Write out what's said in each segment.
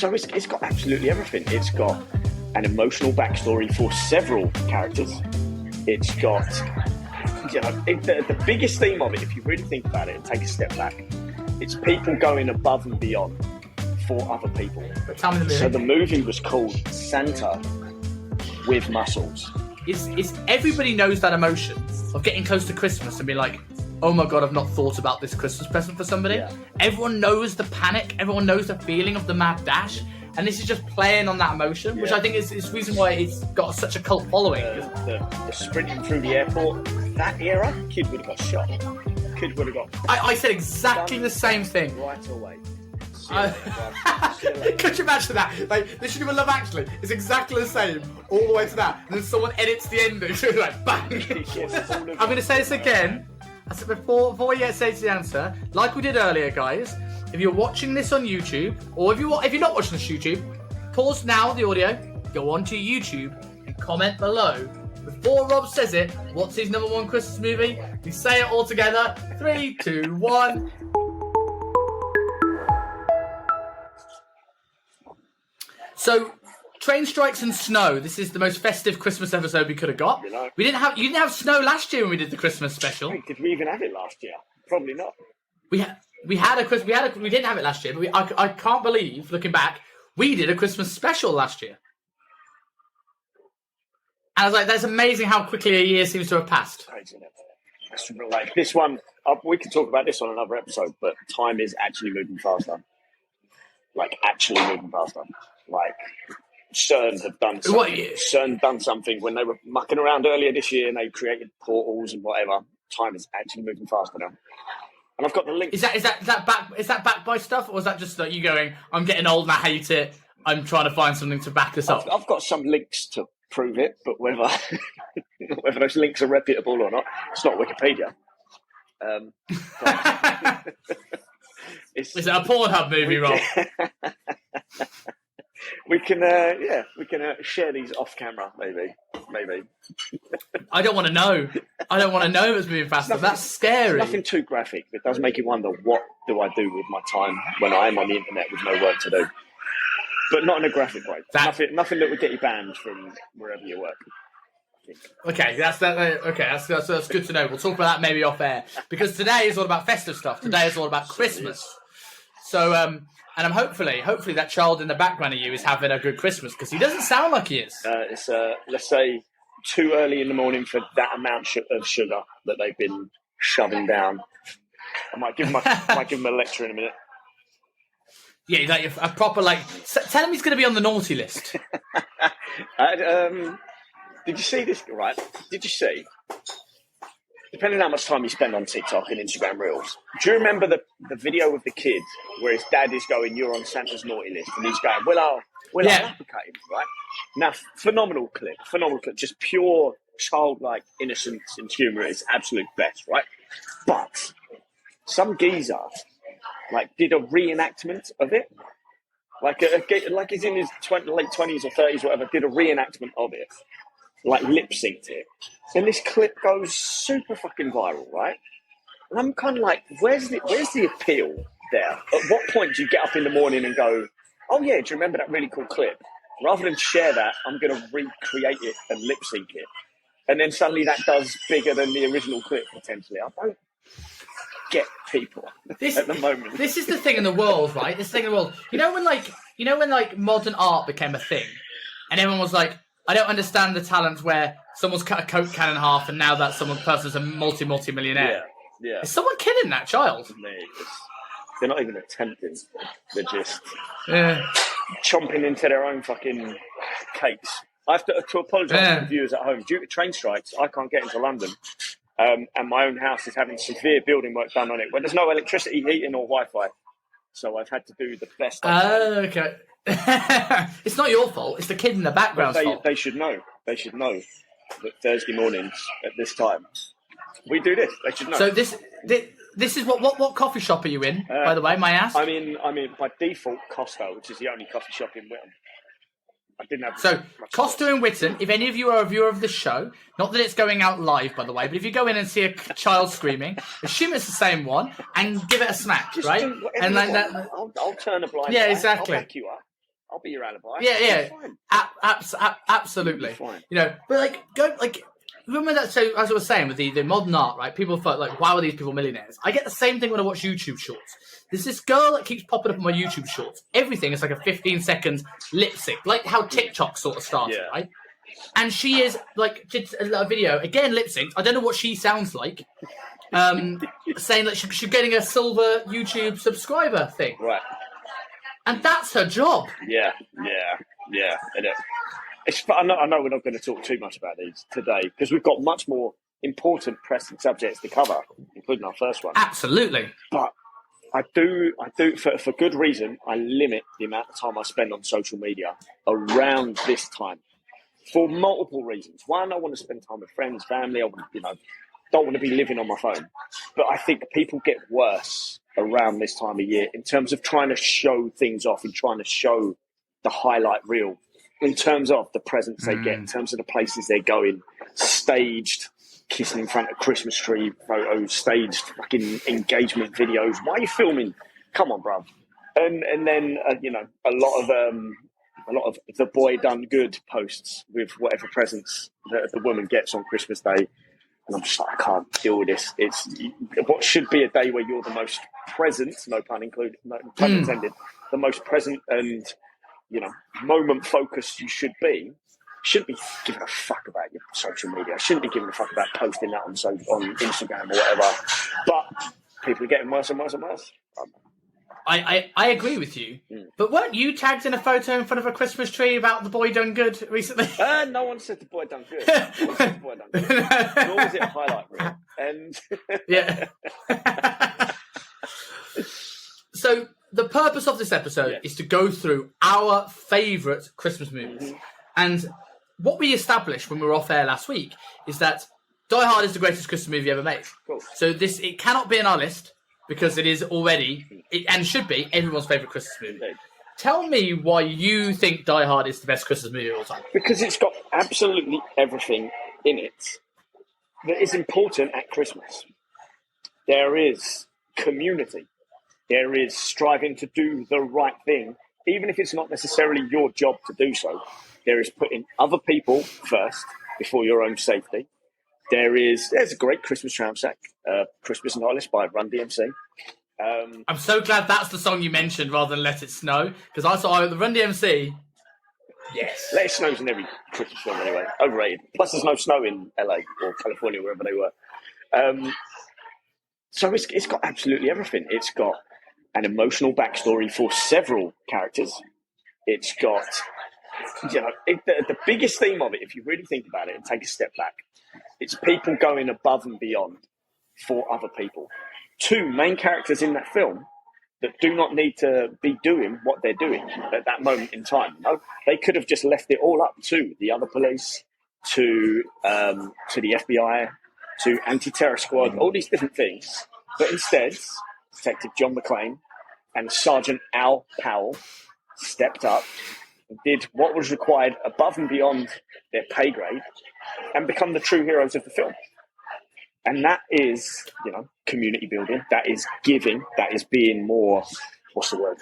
So it's got absolutely everything. It's got an emotional backstory for several characters. It's got, the biggest theme of it, if you really think about it and take a step back, it's people going above and beyond for other people. But tell me the movie. So the movie was called Santa with Muscles. Is everybody knows that emotion of getting close to Christmas and be like, oh my God, I've not thought about this Christmas present for somebody. Yeah. Everyone knows the panic. Everyone knows the feeling of the mad dash. And this is just playing on that emotion, which I think is the reason why it's got such a cult following. The sprinting through the airport, that era, kid would have got shot. Kid would have got... I said exactly the same thing. Right away. Could you imagine that? Like, they should have a Love Actually. It's exactly the same all the way to that. And then someone edits the ending. So it's like, bang. I'm going to say this again. I said before we get to the answer, like we did earlier, guys. If you're watching this on YouTube, or if you're not watching this on YouTube, pause now the audio, go onto YouTube, and comment below. Before Rob says it, what's his #1 Christmas movie? We say it all together. 3, 2, 1. So, train strikes and snow. This is the most festive Christmas episode we could have got. You didn't have snow last year when we did the Christmas special. Wait, did we even have it last year? Probably not. We didn't have it last year, but I can't believe, looking back, we did a Christmas special last year. And I was like, that's amazing how quickly a year seems to have passed. Like this one, we could talk about this on another episode, but time is actually moving faster. Like, actually moving faster. Like, CERN have done something. CERN done something when they were mucking around earlier this year and they created portals and whatever. Time is actually moving faster now. And I've got the link. Is that backed by stuff, or is that just like you going, I'm getting old and I hate it, I'm trying to find something to back this up? I've got some links to prove it, but whether those links are reputable or not, it's not Wikipedia. Is it a Pornhub movie, Rob? We can share these off camera, maybe. I don't want to know. I don't want to know it's moving faster. That's scary. Nothing too graphic. It does make you wonder, what do I do with my time when I'm on the internet with no work to do? But not in a graphic way. Nothing that would get you banned from wherever you work. Okay, that's good to know. We'll talk about that maybe off air, because today is all about festive stuff. Today is all about Christmas. So, and I'm hopefully that child in the background of you is having a good Christmas, because he doesn't sound like he is. It's let's say too early in the morning for that amount of sugar that they've been shoving down. I might give him a lecture in a minute. Yeah, like a proper tell him he's going to be on the naughty list. Did you see this? Right? Did you see? Depending on how much time you spend on TikTok and Instagram Reels, do you remember the video of the kid where his dad is going, "You're on Santa's naughty list," and he's going, "Well, I'll applicate him," right? Now, phenomenal clip, just pure childlike innocence and humour at its absolute best, right? But some geezer did a reenactment of it, like he's in his late 20s or 30s, whatever, did a reenactment of it. Lip synced it. And this clip goes super fucking viral, right? And I'm kind of like, where's the appeal there? At what point do you get up in the morning and go, oh yeah, do you remember that really cool clip? Rather than share that, I'm going to recreate it and lip sync it. And then suddenly that does bigger than the original clip, potentially. I don't get people at the moment. This is the thing in the world, right? This thing in the world. You know when modern art became a thing, and everyone was like, I don't understand the talent where someone's cut a Coke can in half and now that person's a multi-millionaire. Yeah. Is someone kidding that child? They're not even attempting. They're just chomping into their own fucking cakes. I have to apologise to the viewers at home. Due to train strikes, I can't get into London. And my own house is having severe building work done on it, where there's no electricity, heating or Wi-Fi. So I've had to do the best I can. Okay. It's not your fault. It's the kid in the background's fault. They should know. They should know that Thursday mornings at this time we do this. They should know. So this is what coffee shop are you in? By the way, may I ask? I'm in by default Costa, which is the only coffee shop in Whittam. I didn't have so Costa in Whittam. If any of you are a viewer of this show, not that it's going out live, by the way, but if you go in and see a child screaming, assume it's the same one and give it a smack, right? And then I'll turn a blind eye. Exactly. I'll back you up. be your alibi. Yeah. Fine. Absolutely. Fine. You know, but remember that? So as I was saying with the modern art, right? People thought like, why were these people millionaires? I get the same thing when I watch YouTube shorts. There's this girl that keeps popping up on my YouTube shorts. Everything is like a 15-second lip sync, like how TikTok sort of started, right? And she is like did a video again, lip synced. I don't know what she sounds like. Saying that she's getting a silver YouTube subscriber thing, Right? And that's her job. Yeah. And I know we're not going to talk too much about these today because we've got much more important pressing subjects to cover, including our first one. Absolutely. But I do for good reason. I limit the amount of time I spend on social media around this time for multiple reasons. One, I want to spend time with friends, family. I want, don't want to be living on my phone. But I think people get worse around this time of year in terms of trying to show things off and trying to show the highlight reel in terms of the presents they get, in terms of the places they're going, staged kissing in front of Christmas tree photos, staged fucking engagement videos. Why are you filming? Come on, bruv. And then a lot of the boy done good posts with whatever presents the woman gets on Christmas Day. And I'm just like, I can't deal with this. It's what should be a day where you're the most present, no pun included, no pun intended, the most present and, moment focused you should be. Shouldn't be giving a fuck about your social media. Shouldn't be giving a fuck about posting that on Instagram or whatever. But people are getting worse and worse and worse. I agree with you. But weren't you tagged in a photo in front of a Christmas tree about the boy done good recently? No one said the boy done good. No one said the boy done good. Nor was it a highlight reel. And yeah. So the purpose of this episode is to go through our favourite Christmas movies. And what we established when we were off air last week is that Die Hard is the greatest Christmas movie ever made. Cool. So it cannot be in our list because it is already, and should be, everyone's favourite Christmas movie. Indeed. Tell me why you think Die Hard is the best Christmas movie of all time. Because it's got absolutely everything in it that is important at Christmas. There is community. There is striving to do the right thing, even if it's not necessarily your job to do so. There is putting other people first before your own safety. There's a great Christmas soundtrack, Christmas Nihilist by Run DMC. I'm so glad that's the song you mentioned rather than Let It Snow, because I saw the Run DMC. Yes. Let It Snow's in every Christmas film anyway. Overrated. Plus there's no snow in LA or California, wherever they were. So it's got absolutely everything. It's got an emotional backstory for several characters. It's got, the biggest theme of it, if you really think about it and take a step back, it's people going above and beyond for other people. Two main characters in that film that do not need to be doing what they're doing at that moment in time. They could have just left it all up to the other police, to the FBI, to anti-terror squad, all these different things. But instead, Detective John McClane and Sergeant Al Powell stepped up and did what was required above and beyond their pay grade and become the true heroes of the film. And that is, community building. That is giving. That is being more, what's the word?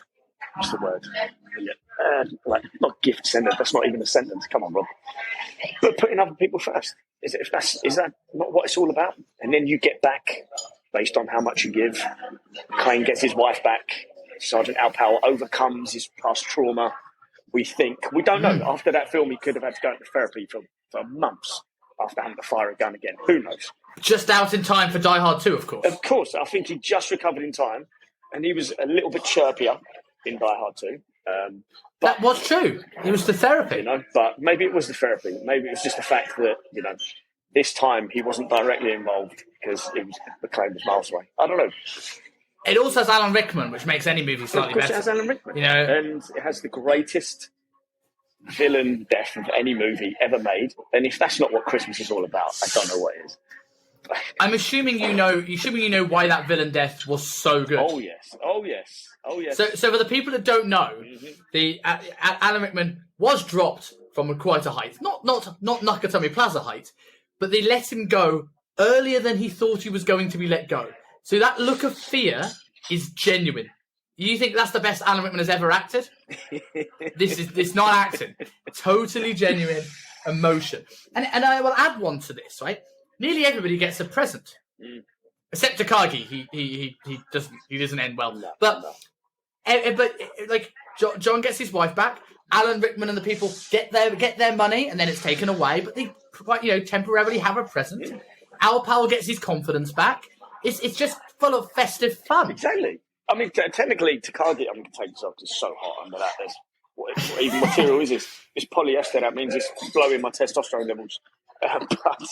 Not gift-centered. That's not even a sentence. Come on, Rob. But putting other people first. Is that not what it's all about? And then you get back based on how much you give. McClane gets his wife back. Sergeant Al Powell overcomes his past trauma. We don't know. After that film, he could have had to go into therapy for months after having to fire a gun again. Who knows? Just out in time for Die Hard 2, of course. Of course. I think he just recovered in time. And he was a little bit chirpier in Die Hard 2. That was true. It was the therapy. But maybe it was the therapy. Maybe it was just the fact that, this time he wasn't directly involved because McClane was miles away. I don't know. It also has Alan Rickman, which makes any movie slightly better. It has Alan Rickman. And it has the greatest villain death of any movie ever made. And if that's not what Christmas is all about, I don't know what is. I'm assuming you know why that villain death was so good. Oh yes. So for the people that don't know, the Alan Rickman was dropped from quite a height, not Nakatomi Plaza height, but they let him go earlier than he thought he was going to be let go. So that look of fear is genuine. You think that's the best Alan Rickman has ever acted? This not acting. Totally genuine emotion. And I will add one to this, right? Nearly everybody gets a present. Except Takagi. He doesn't end well. No, but no. Like John gets his wife back. Alan Rickman and the people get their money, and then it's taken away. But they, temporarily have a present. Our pal gets his confidence back. It's just full of festive fun. Exactly. I mean, technically, Takagi, I'm going to take this off. It's so hot under that. What even material is this? It's polyester. That means it's blowing my testosterone levels. But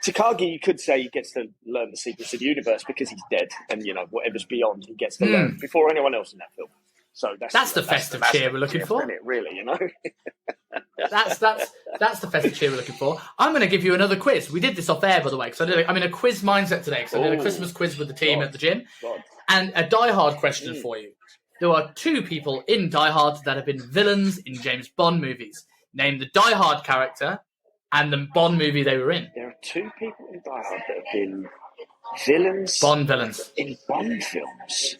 Takagi, you could say he gets to learn the secrets of the universe because he's dead, and whatever's beyond, he gets to learn before anyone else in that film. So that's the festive cheer we're looking for. Isn't it, really, That's the festive cheer we're looking for. I'm going to give you another quiz. We did this off air, by the way, because I'm in a quiz mindset today. Because I did a Christmas quiz with the team at the gym, and a Die Hard question for you. There are 2 people in Die Hard that have been villains in James Bond movies. Name the Die Hard character and the Bond movie they were in. There are 2 people in Die Hard that have been villains. Bond villains in Bond films.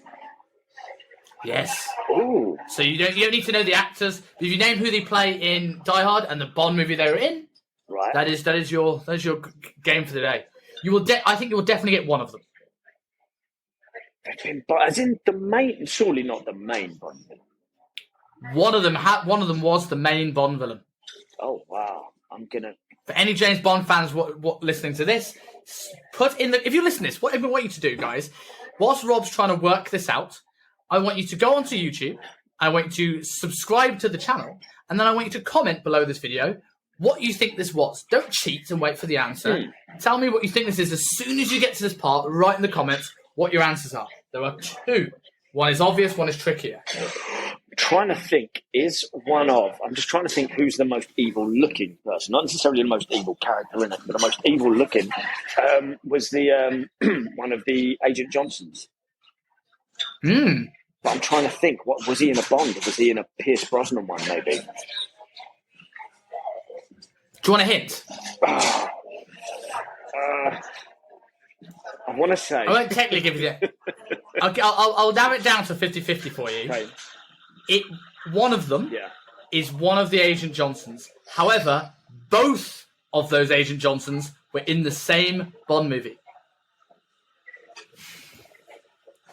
Yes. Ooh. So you don't need to know the actors. If you name who they play in Die Hard and the Bond movie they were in, right? That is your game for the day. You will. I think you will definitely get one of them. As in the main, surely not the main Bond villain. One of them was the main Bond villain. Oh wow! I'm gonna. For any James Bond fans, what listening to this, if you listen to this, what I want you to do, guys, whilst Rob's trying to work this out, I want you to go onto YouTube. I want you to subscribe to the channel, and then I want you to comment below this video what you think this was. Don't cheat and wait for the answer. Tell me what you think this is as soon as you get to this part. Write in the comments what your answers are. There are 2. One is obvious, one is trickier. Trying to think I'm just trying to think who's the most evil looking person. Not necessarily the most evil character in it, but the most evil looking was the one of the Agent Johnsons. But I'm trying to think, what was he in a Bond? Or was he in a Pierce Brosnan one, maybe? Do you want a hint? I want to say... I won't technically give you the... I'll narrow it down to 50-50 for you. Okay. One of them is one of the Agent Johnsons. However, both of those Agent Johnsons were in the same Bond movie.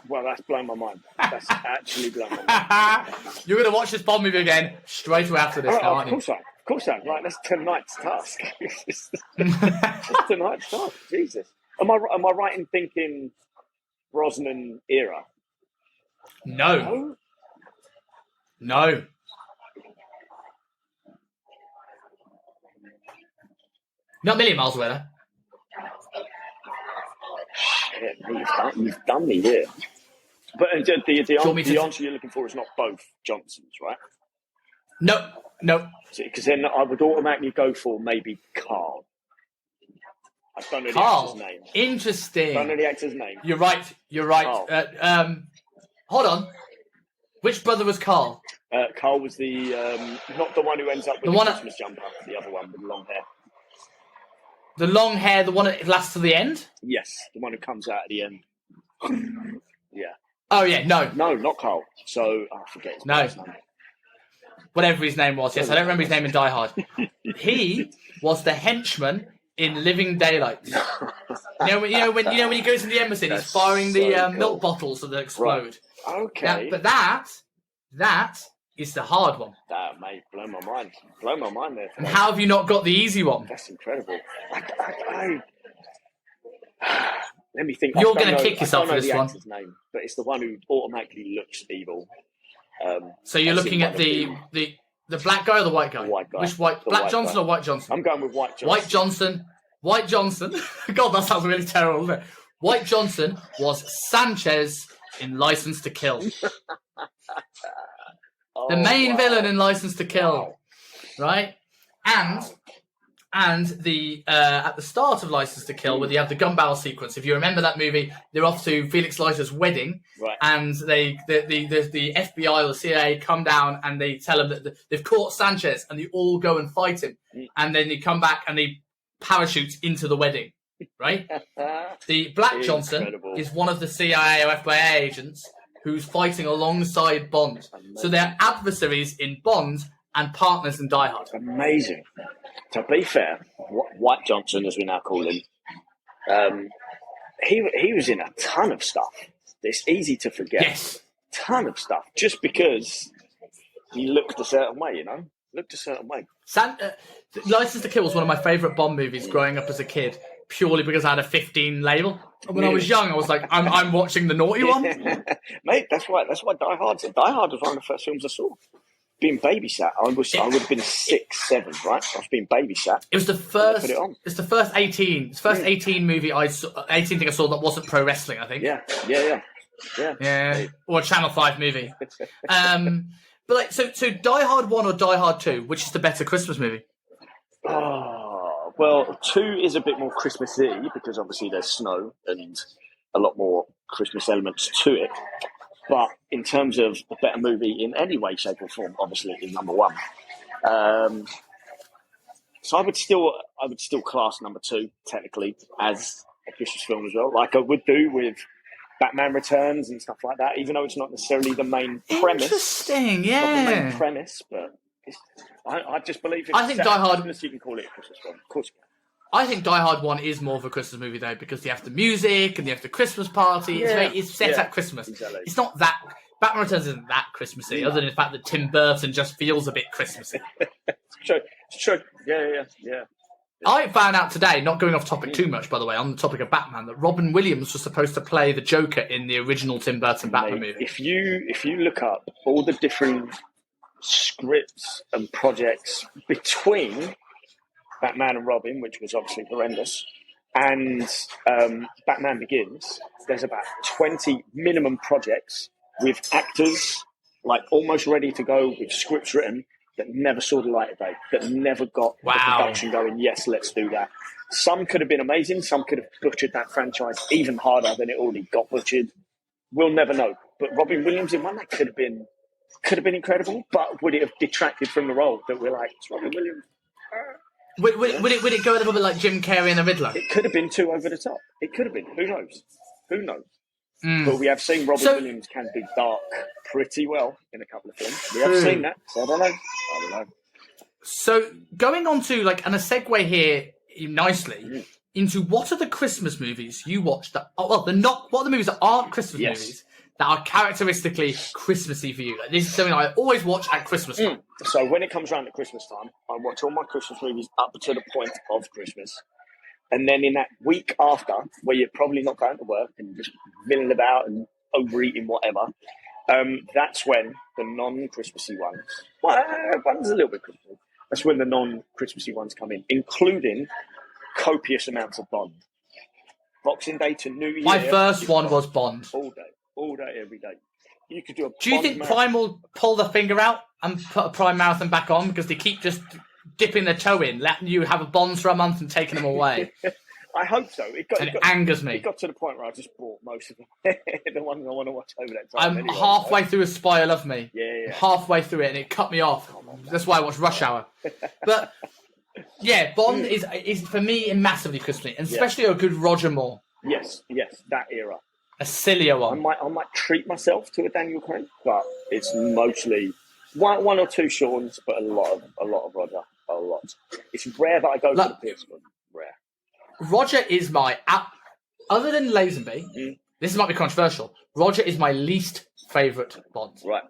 Well, that's blown my mind. That's actually blown my mind. You're going to watch this Bond movie again straight away after this, aren't you? Of course I am. Right, that's tonight's task. That's tonight's task. Jesus. Am I right in thinking Brosnan era? No. Not a million miles away, though. Shit, you've done me here. But the answer you're looking for is not both Johnsons, right? No. Because then I would automatically go for maybe Carl. I don't know the actor's name. Interesting. I don't know the actor's name. You're right. Hold on. Which brother was Carl? Carl was the not the one who ends up with the Christmas jumper. The other one with the long hair. The long hair, the one that lasts to the end? Yes, the one who comes out at the end. Yeah. Oh, yeah, no. No, not Carl. So, I forget his name. Whatever his name was, yes. I don't remember his name in Die Hard. He was the henchman in Living Daylights. when he goes in the embassy and he's firing the milk bottles that explode. Right. Okay. Now, but that is the hard one. That may blow my mind. Blow my mind there. And how have you not got the easy one? That's incredible. Let me think. You're going to kick yourself for this one. Name, but it's the one who automatically looks evil. So you're looking at the black guy or the white guy? The white guy. Which white? Black Johnson or White Johnson? I'm going with White Johnson. White Johnson. God, that sounds really terrible, doesn't it? White Johnson was Sanchez in License to Kill. The main villain in License to Kill, right? And the at the start of License to Kill, where you have the gun barrel sequence. If you remember that movie, they're off to Felix Leiter's wedding, right? And the FBI or the CIA come down and they tell him that they've caught Sanchez, and they all go and fight him, and then they come back and they parachute into the wedding, right? The Black Johnson is one of the CIA or FBI agents who's fighting alongside Bond. Amazing. So they're adversaries in Bond and partners in Die Hard. Amazing. To be fair, White Johnson, as we now call him, he was in a ton of stuff. It's easy to forget. Yes. Ton of stuff. Just because he looked a certain way, Looked a certain way. License to Kill was one of my favourite Bond movies growing up as a kid, purely because I had a 15 label. And when I was young, I was like, I'm watching the naughty one. Mate, that's why Die Hard was one of the first films I saw. Being babysat, I would have been 6, 7, right? I was being babysat. It was the first. Put it on. It's the first 18. It's the first 18 movie 18 thing I saw that wasn't pro wrestling. I think. Yeah. Or a Channel 5 movie. But so Die Hard 1 or Die Hard 2, which is the better Christmas movie? Oh, well, 2 is a bit more Christmassy because obviously there's snow and a lot more Christmas elements to it. But in terms of a better movie in any way, shape, or form, obviously is number 1. So I would still class number 2 technically as a Christmas film as well, like I would do with Batman Returns and stuff like that. Even though it's not necessarily the main premise. Interesting, yeah. Not the main premise, but I just believe. I think Die Hard. You can call it a Christmas film, of course. I think Die Hard 1 is more of a Christmas movie, though, because you have the music and you have the Christmas party. It's set at Christmas. Exactly. It's not that... Batman Returns isn't that Christmassy, other than the fact that Tim Burton just feels a bit Christmassy. It's true. Yeah. I found out today, not going off topic too much, by the way, on the topic of Batman, that Robin Williams was supposed to play the Joker in the original Tim Burton Batman movie. If you look up all the different scripts and projects between Batman and Robin, which was obviously horrendous, and Batman Begins, there's about 20 minimum projects with actors like almost ready to go with scripts written that never saw the light of day, that never got the production going, yes, let's do that. Some could have been amazing, some could have butchered that franchise even harder than it already got butchered. We'll never know. But Robin Williams in one, that could have been incredible, but would it have detracted from the role that we're like, it's Robin Williams? Would it go a little bit like Jim Carrey and the Riddler? It could have been too over the top. It could have been. Who knows? But we have seen Robin Williams can do dark pretty well in a couple of films. We have seen that, so I don't know. So going on to and a segue here nicely into what are the Christmas movies you watch that? What are the movies that aren't Christmas movies that are characteristically Christmassy for you? This is something I always watch at Christmas time. So when it comes around to Christmas time, I watch all my Christmas movies up to the point of Christmas. And then in that week after, where you're probably not going to work and just milling about and overeating whatever, that's when the non-Christmassy ones, one's a little bit Christmassy, that's when the non-Christmassy ones come in, including copious amounts of Bond. Boxing Day to New Year. My first one was Bond. All day, every day. You could do a Do you think Prime will pull the finger out and put a Prime marathon back on because they keep just dipping their toe in, letting you have a Bonds for a month and taking them away? I hope so. It angers me. It got to the point where I just bought most of them. The ones I want to watch over that time. I'm halfway through A Spy Who Loved Me. Yeah. Halfway through it and it cut me off. That's why I watch Rush Hour. But yeah, Bond is for me massively Christmassy, and especially a good Roger Moore. Yes, that era. A sillier one. I might treat myself to a Daniel Craig, but it's mostly one or two Sean's, but a lot of Roger. A lot. It's rare that I go to the Pierce one. Rare. Roger is my other than Lazenby. This might be controversial. Roger is my least favourite Bond. Right.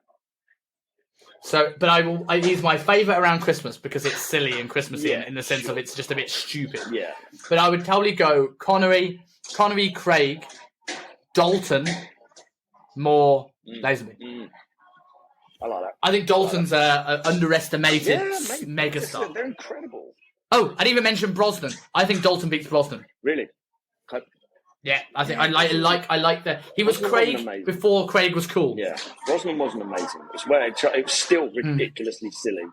So, but he's my favourite around Christmas because it's silly and Christmassy in the sense of it's just a bit stupid. Yeah. But I would totally go Connery, Craig, Dalton, Moore, Lazenby. I like that. I think Dalton's an underestimated megastar. They're incredible. Oh, I didn't even mention Brosnan. I think Dalton beats Brosnan. Really? Yeah, I think I like that. He was Craig before Craig was cool. Yeah, Brosnan wasn't amazing. It was still ridiculously silly,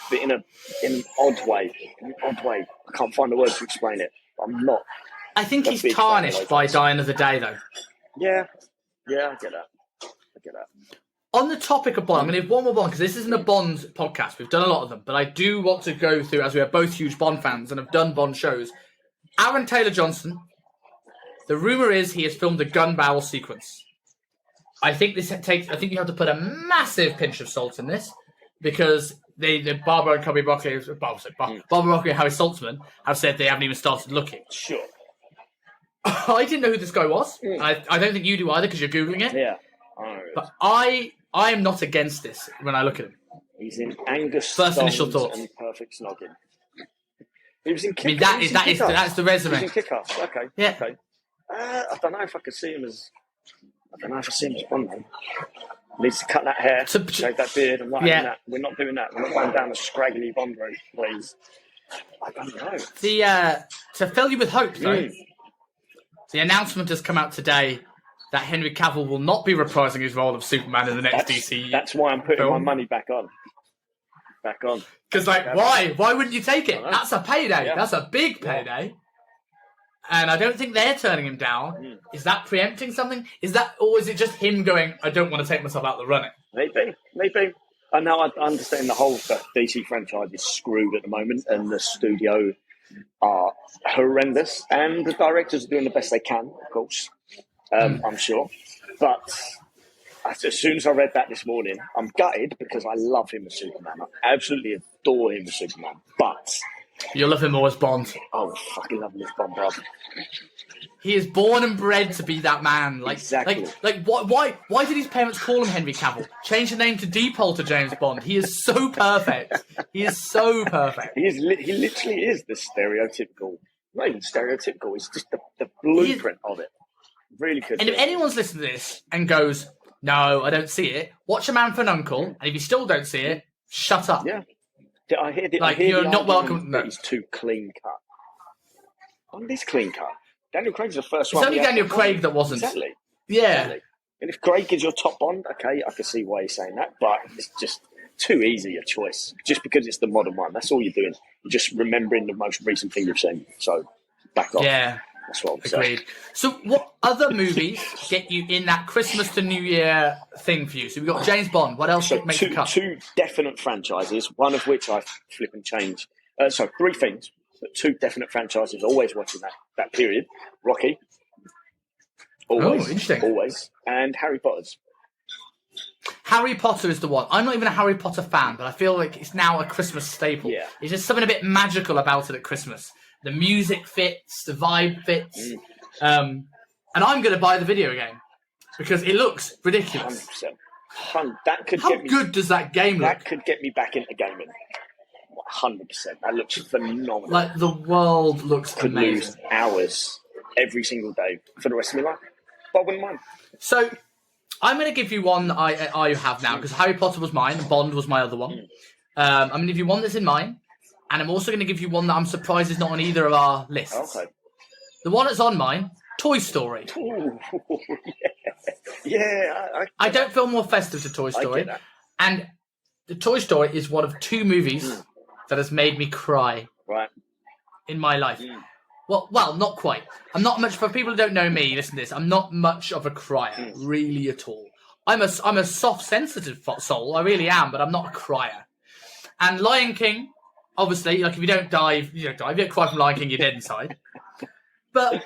but in an odd way. I can't find the words to explain it. I'm not. I think he's tarnished by Die Another Day, though. Yeah, I get that. On the topic of Bond, I'm going to give one more Bond, because this isn't a Bond podcast. We've done a lot of them, but I do want to go through, as we are both huge Bond fans and have done Bond shows. Aaron Taylor-Johnson, the rumour is he has filmed a gun barrel sequence. I think this takes. I think you have to put a massive pinch of salt in this because the Barbara and Cubby Broccoli, Barbara Broccoli and Harry Saltzman have said they haven't even started looking. Sure. I didn't know who this guy was. I don't think you do either because you're googling it. Yeah. But I am not against this when I look at him. He's in Angus First initial thoughts and Perfect Snogging. He was in I mean, that's the resume. He was in Kick-Ass. Okay. Yeah. Okay. I don't know if I could see him as. I don't know if I see him as Bond, man. Needs to cut that hair, shave that beard, and that. We're not doing that. We're not going down the scraggly Bond route, please. I don't know. To fill you with hope, though, the announcement has come out today that Henry Cavill will not be reprising his role of Superman in the next DC. That's why I'm putting my money back on. Because, why? Why wouldn't you take it? That's a payday. Yeah. That's a big payday. And I don't think they're turning him down. Is that preempting something? Or is it just him going, I don't want to take myself out the running? Maybe. I know. I understand the whole DC franchise is screwed at the moment, and the studio are horrendous, and the directors are doing the best they can, of course. I'm sure, but as soon as I read that this morning, I'm gutted because I love him as Superman. I absolutely adore him as Superman, but you love him more as Bond. Oh, fucking love him as Bond, bro. He is born and bred to be that man. Exactly. Why did his parents call him Henry Cavill? Change the name to Deepole to James Bond. He is so perfect. He literally is the stereotypical. Not even stereotypical. It's just the blueprint of it. Really good. And if anyone's listening to this and goes, "No, I don't see it," watch A Man for an Uncle, and if you still don't see it, shut up. Yeah. I hear you're not welcome. No. He's too clean cut. On this clean cut. Daniel Craig's the first one. It's only Daniel Craig that wasn't. Exactly. Yeah. Exactly. And if Craig is your top Bond, okay, I can see why he's saying that, but it's just too easy a choice. Just because it's the modern one. That's all you're doing. You're just remembering the most recent thing you've seen. So, back off. Yeah. That's what I'm saying. Agreed. So, what other movies get you in that Christmas to New Year thing for you? So, we've got James Bond. What else makes the cut? Two definite franchises, one of which I flip and change. Three things. But two definite franchises, always watching that period. Rocky. Always. Interesting. Always. And Harry Potter's. Harry Potter is the one. I'm not even a Harry Potter fan, but I feel like it's now a Christmas staple. Yeah. There's just something a bit magical about it at Christmas. The music fits, the vibe fits. And I'm going to buy the video game because it looks ridiculous. 100%. How good does that game look? That could get me back into gaming. 100%. That looks phenomenal. Like, the world looks amazing. Could lose hours every single day for the rest of my life. But I wouldn't mind. So, I'm going to give you one that I have now, because Harry Potter was mine and Bond was my other one. I'm going to give you one that's in mine, and I'm also going to give you one that I'm surprised is not on either of our lists. Okay. The one that's on mine, Toy Story. Ooh, yeah. I don't feel more festive to Toy Story. And the Toy Story is one of two movies that has made me cry in my life. Well, not quite. I'm not much, for people who don't know me, listen to this, I'm not much of a crier, really at all. I'm a soft, sensitive soul, I really am, but I'm not a crier. And Lion King, obviously, like, if you don't dive, you don't die. If you don't cry from Lion King, you're dead inside. But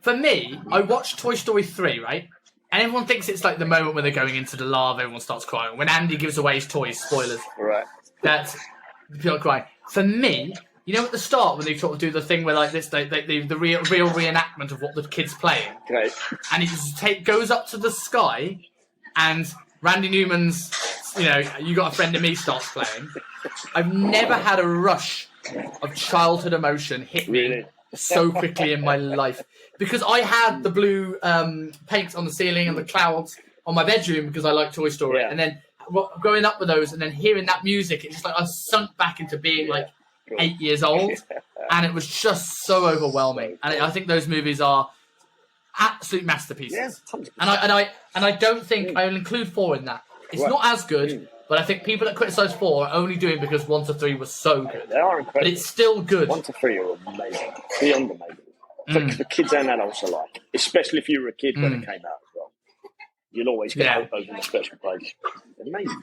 for me, I watched Toy Story 3, right? And everyone thinks it's like the moment when they're going into the lava, everyone starts crying. When Andy gives away his toys, spoilers. Right. That's people crying. For me, you know, at the start when they sort of do the thing where like this, the real reenactment of what the kid's playing, okay, and it goes up to the sky, and Randy Newman's, you know, You Got a Friend in Me starts playing. I've never had a rush of childhood emotion hit me so quickly in my life, because I had the blue paint on the ceiling and the clouds on my bedroom because I like Toy Story, and then growing up with those and then hearing that music, it's just like I sunk back into being like 8 years old, and it was just so overwhelming. And I think those movies are absolute masterpieces. Yeah, and I don't think I'll include 4 in that. It's not as good, but I think people that criticise 4 are only doing because 1 to 3 was so good. They are incredible, but it's still good. 1 to 3 are amazing, beyond amazing. For kids and adults alike, especially if you were a kid when it came out as well. You'll always get those in a special place. Amazing.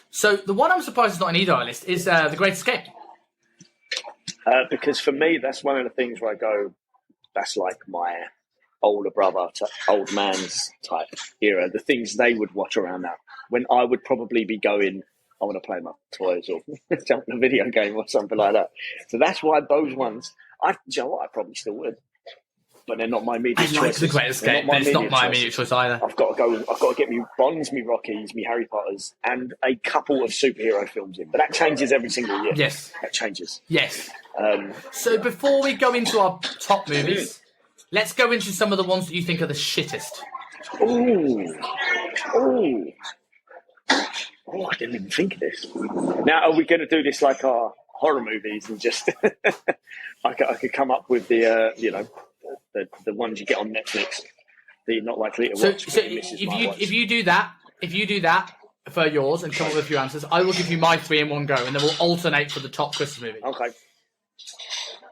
So the one I'm surprised is not on either our list is The Great Escape. Because for me, that's one of the things where I go, that's like my older brother to old man's type era, the things they would watch around that, when I would probably be going, I want to play my toys or jump in a video game or something like that. So that's why those ones, you know what, I probably still would. But they're not my immediate choices. I like The Great Escape, but it's not my immediate choice either. I've got to get me Bonds, me Rockies, me Harry Potters, and a couple of superhero films in. But that changes every single year. Yes. That changes. Yes. So before we go into our top movies, let's go into some of the ones that you think are the shittest. Ooh. Oh, I didn't even think of this. Now, are we going to do this like our horror movies and just... I could come up with the, the ones you get on Netflix that you're not likely to watch. So if you do that for yours and come up with a few answers, I will give you my three in one go, and then we'll alternate for the top Christmas movie. Okay.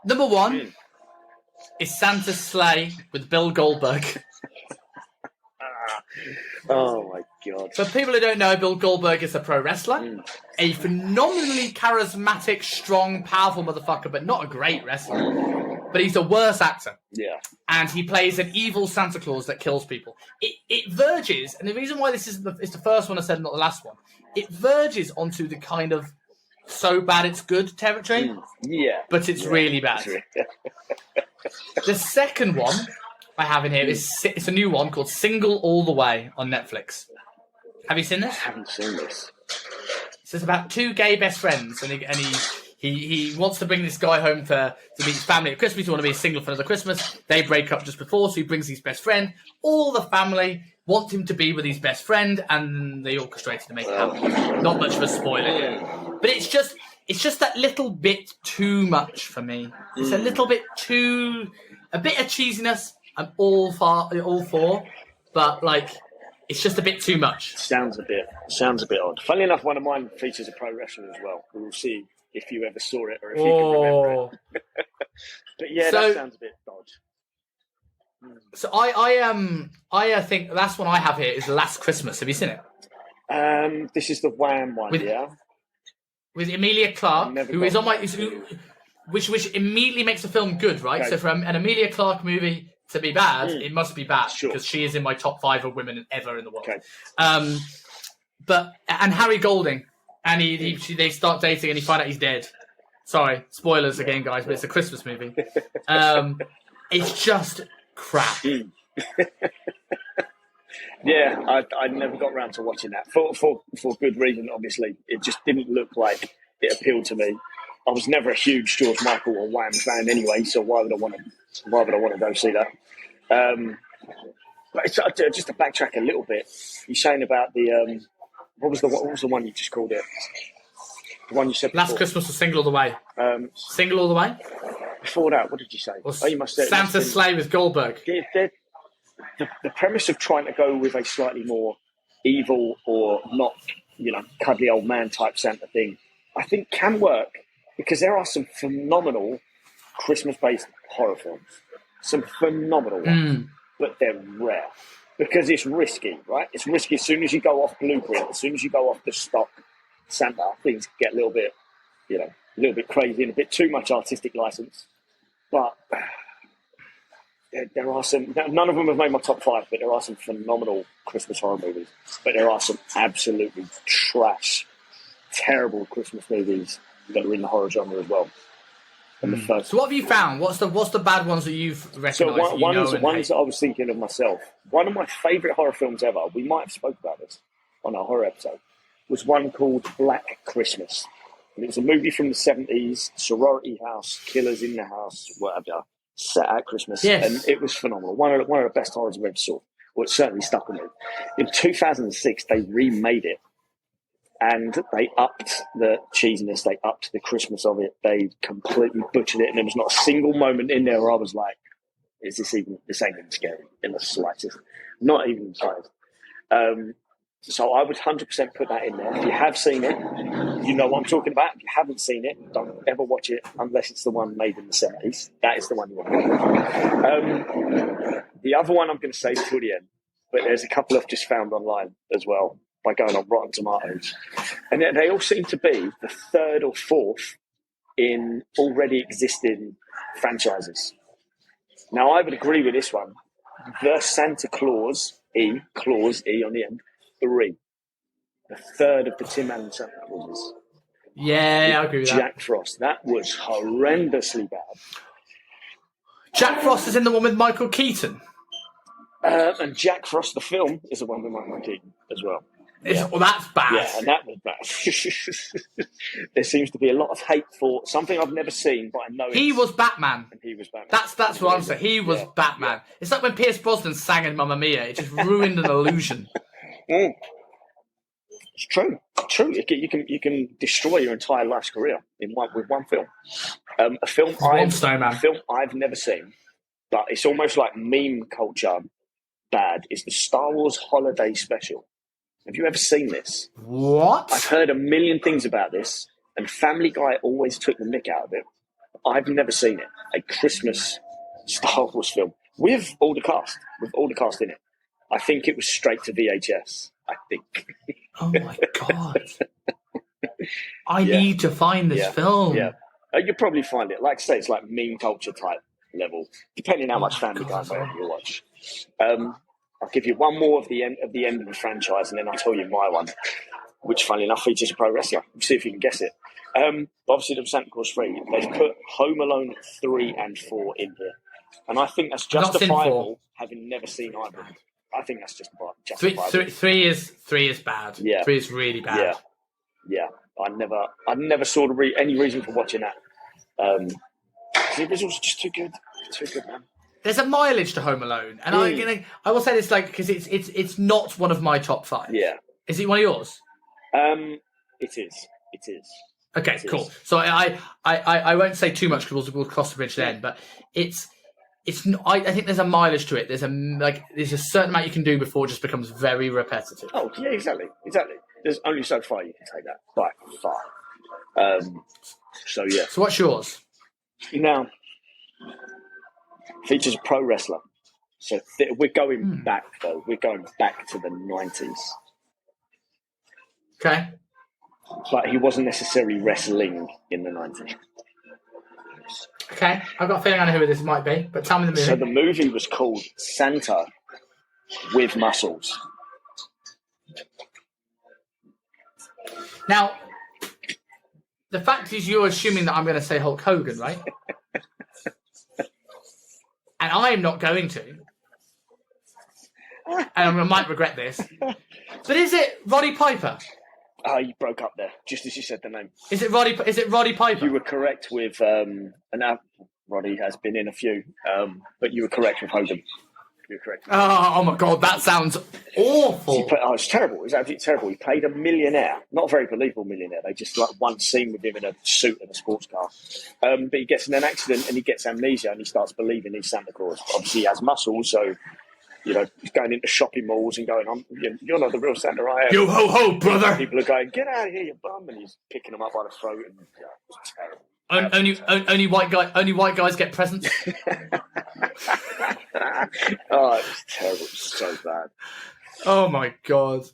Number one is Santa's Sleigh with Bill Goldberg. Oh my God. For people who don't know, Bill Goldberg is a pro wrestler, a phenomenally charismatic, strong, powerful motherfucker, but not a great wrestler. But he's a worse actor. Yeah. And he plays an evil Santa Claus that kills people. It verges, and the reason why this is it's the first one I said, not the last one, it verges onto the kind of so bad it's good territory. Yeah. But it's really bad. The second one I have in here is it's a new one called Single All the Way on Netflix. Have you seen this? I haven't seen this. It's about two gay best friends, and he wants to bring this guy home to meet his family at Christmas. He wants to be single for another Christmas. They break up just before, so he brings his best friend. All the family want him to be with his best friend, and they orchestrate it to make it happen. Not much of a spoiler, but it's just that little bit too much for me. It's a little bit a bit of cheesiness. I'm all for, but it's just a bit too much. Sounds a bit odd. Funnily enough, one of mine features a pro wrestler as well. We'll see if you ever saw it or if you can remember it. But yeah, that sounds a bit odd. So I think the last one I have here is Last Christmas. Have you seen it? This is the Wham one, with Emilia Clarke, who is on which immediately makes the film good, right? Okay. So for an Emilia Clarke movie to be bad, it must be bad because she is in my top 5 of women ever in the world. Okay. And Harry Golding, and they start dating, and you find out he's dead. Sorry, spoilers again, guys, but it's a Christmas movie. It's just crap. Yeah, I never got around to watching that for good reason. Obviously, it just didn't look like it appealed to me. I was never a huge George Michael or Wham fan anyway, so why would I want to go see that? But just to backtrack a little bit, you're saying about the what was the one you just called it? The one you said before. Last Christmas was Single All the Way. Single All the Way. Before that, what did you say? You must say Santa's Sleigh with Goldberg. The premise of trying to go with a slightly more evil or not, cuddly old man type Santa thing, I think can work. Because there are some phenomenal Christmas-based horror films. Some phenomenal ones. But they're rare. Because it's risky, right? It's risky as soon as you go off blueprint, as soon as you go off the stock Santa, things get a little bit crazy and a bit too much artistic license. But there are some... None of them have made my top 5, but there are some phenomenal Christmas horror movies. But there are some absolutely trash, terrible Christmas movies that are in the horror genre as well. So what have you found? What's the bad ones that you've recognised? So ones that I was thinking of myself. One of my favourite horror films ever, we might have spoke about this on our horror episode, was one called Black Christmas. And it was a movie from the 70s, sorority house, killers in the house, whatever, set at Christmas. Yes. And it was phenomenal. One of the best horrors I've ever saw. Well, it certainly stuck with me. In 2006, they remade it. And they upped the cheesiness, they upped the Christmas of it, they completely butchered it, and there was not a single moment in there where I was like, this ain't even scary in the slightest. Not even inside. So I would 100% put that in there. If you have seen it, you know what I'm talking about. If you haven't seen it, don't ever watch it unless it's the one made in the 70s. That is the one you want to watch. The other one I'm going to say till the end, but there's a couple I've just found online as well, by going on Rotten Tomatoes. And they all seem to be the 3rd or 4th in already existing franchises. Now, I would agree with this one, The Santa Claus, Claus, E on the end, 3. The third of the Tim Allen Santa Clauses. Yeah, I agree with that. Jack Frost. That was horrendously bad. Jack Frost is in the one with Michael Keaton. And Jack Frost, the film, is the one with Michael Keaton as well. Well, that's bad. Yeah, and that was bad. There seems to be a lot of hate for something I've never seen, but I know he was Batman. And he was Batman. That's what I'm saying. He was Batman. Yeah. It's like when Pierce Brosnan sang in Mamma Mia. It just ruined an illusion. It's true. You can destroy your entire life's career with one film. A film I've never seen, but it's almost like meme culture bad. Is the Star Wars Holiday Special. Have you ever seen this? What? I've heard a million things about this, and Family Guy always took the mick out of it. I've never seen it. A Christmas Star Wars film with all the cast in it. I think it was straight to VHS. I think. Oh my god! I need to find this film. Yeah, you'll probably find it. Like I say, it's like meme culture type level, depending how much Family Guy you watch. I'll give you one more of the end of the franchise, and then I'll tell you my one, which, funnily enough, features a pro wrestler. See if you can guess it. Obviously, the Santa Claus 3. They've put Home Alone 3 and 4 in here, and I think that's justifiable, having never seen either. I think that's justifiable. Three is bad. Yeah. 3 is really bad. Yeah. I never saw any reason for watching that. The visuals are just too good. Too good, man. There's a mileage to Home Alone, and I will say this because it's not one of my top 5. Yeah. Is it one of yours? It is. Okay, cool. So I won't say too much because we'll cross the bridge then, but it's I think there's a mileage to it. There's a certain amount you can do before it just becomes very repetitive. Oh yeah, exactly. There's only so far you can take that by far. So yeah. So what's yours? Now, features a pro wrestler. So we're going back though. We're going back to the 90s. Okay. But he wasn't necessarily wrestling in the 90s. Okay, I've got a feeling I know who this might be, but tell me the movie. So the movie was called Santa with Muscles. Now, the fact is you're assuming that I'm going to say Hulk Hogan, right? And I am not going to. And I might regret this. But is it Roddy Piper? Oh, you broke up there, just as you said the name. Is it Roddy Piper? You were correct with, and now Roddy has been in a few, but you were correct with Hogan. You were correct. Oh my God, that sounds awful. It's terrible. It's absolutely terrible. He played a millionaire, not a very believable millionaire. They just like one scene with him in a suit and a sports car. But he gets in an accident and he gets amnesia and he starts believing he's Santa Claus. Obviously, he has muscles, so he's going into shopping malls and going, you're not the real Santa, I am. Yo ho ho, brother. People are going, get out of here, you bum, and he's picking them up by the throat, and it's terrible. Only white guys get presents. Oh, it's terrible. It's so bad. Oh my God.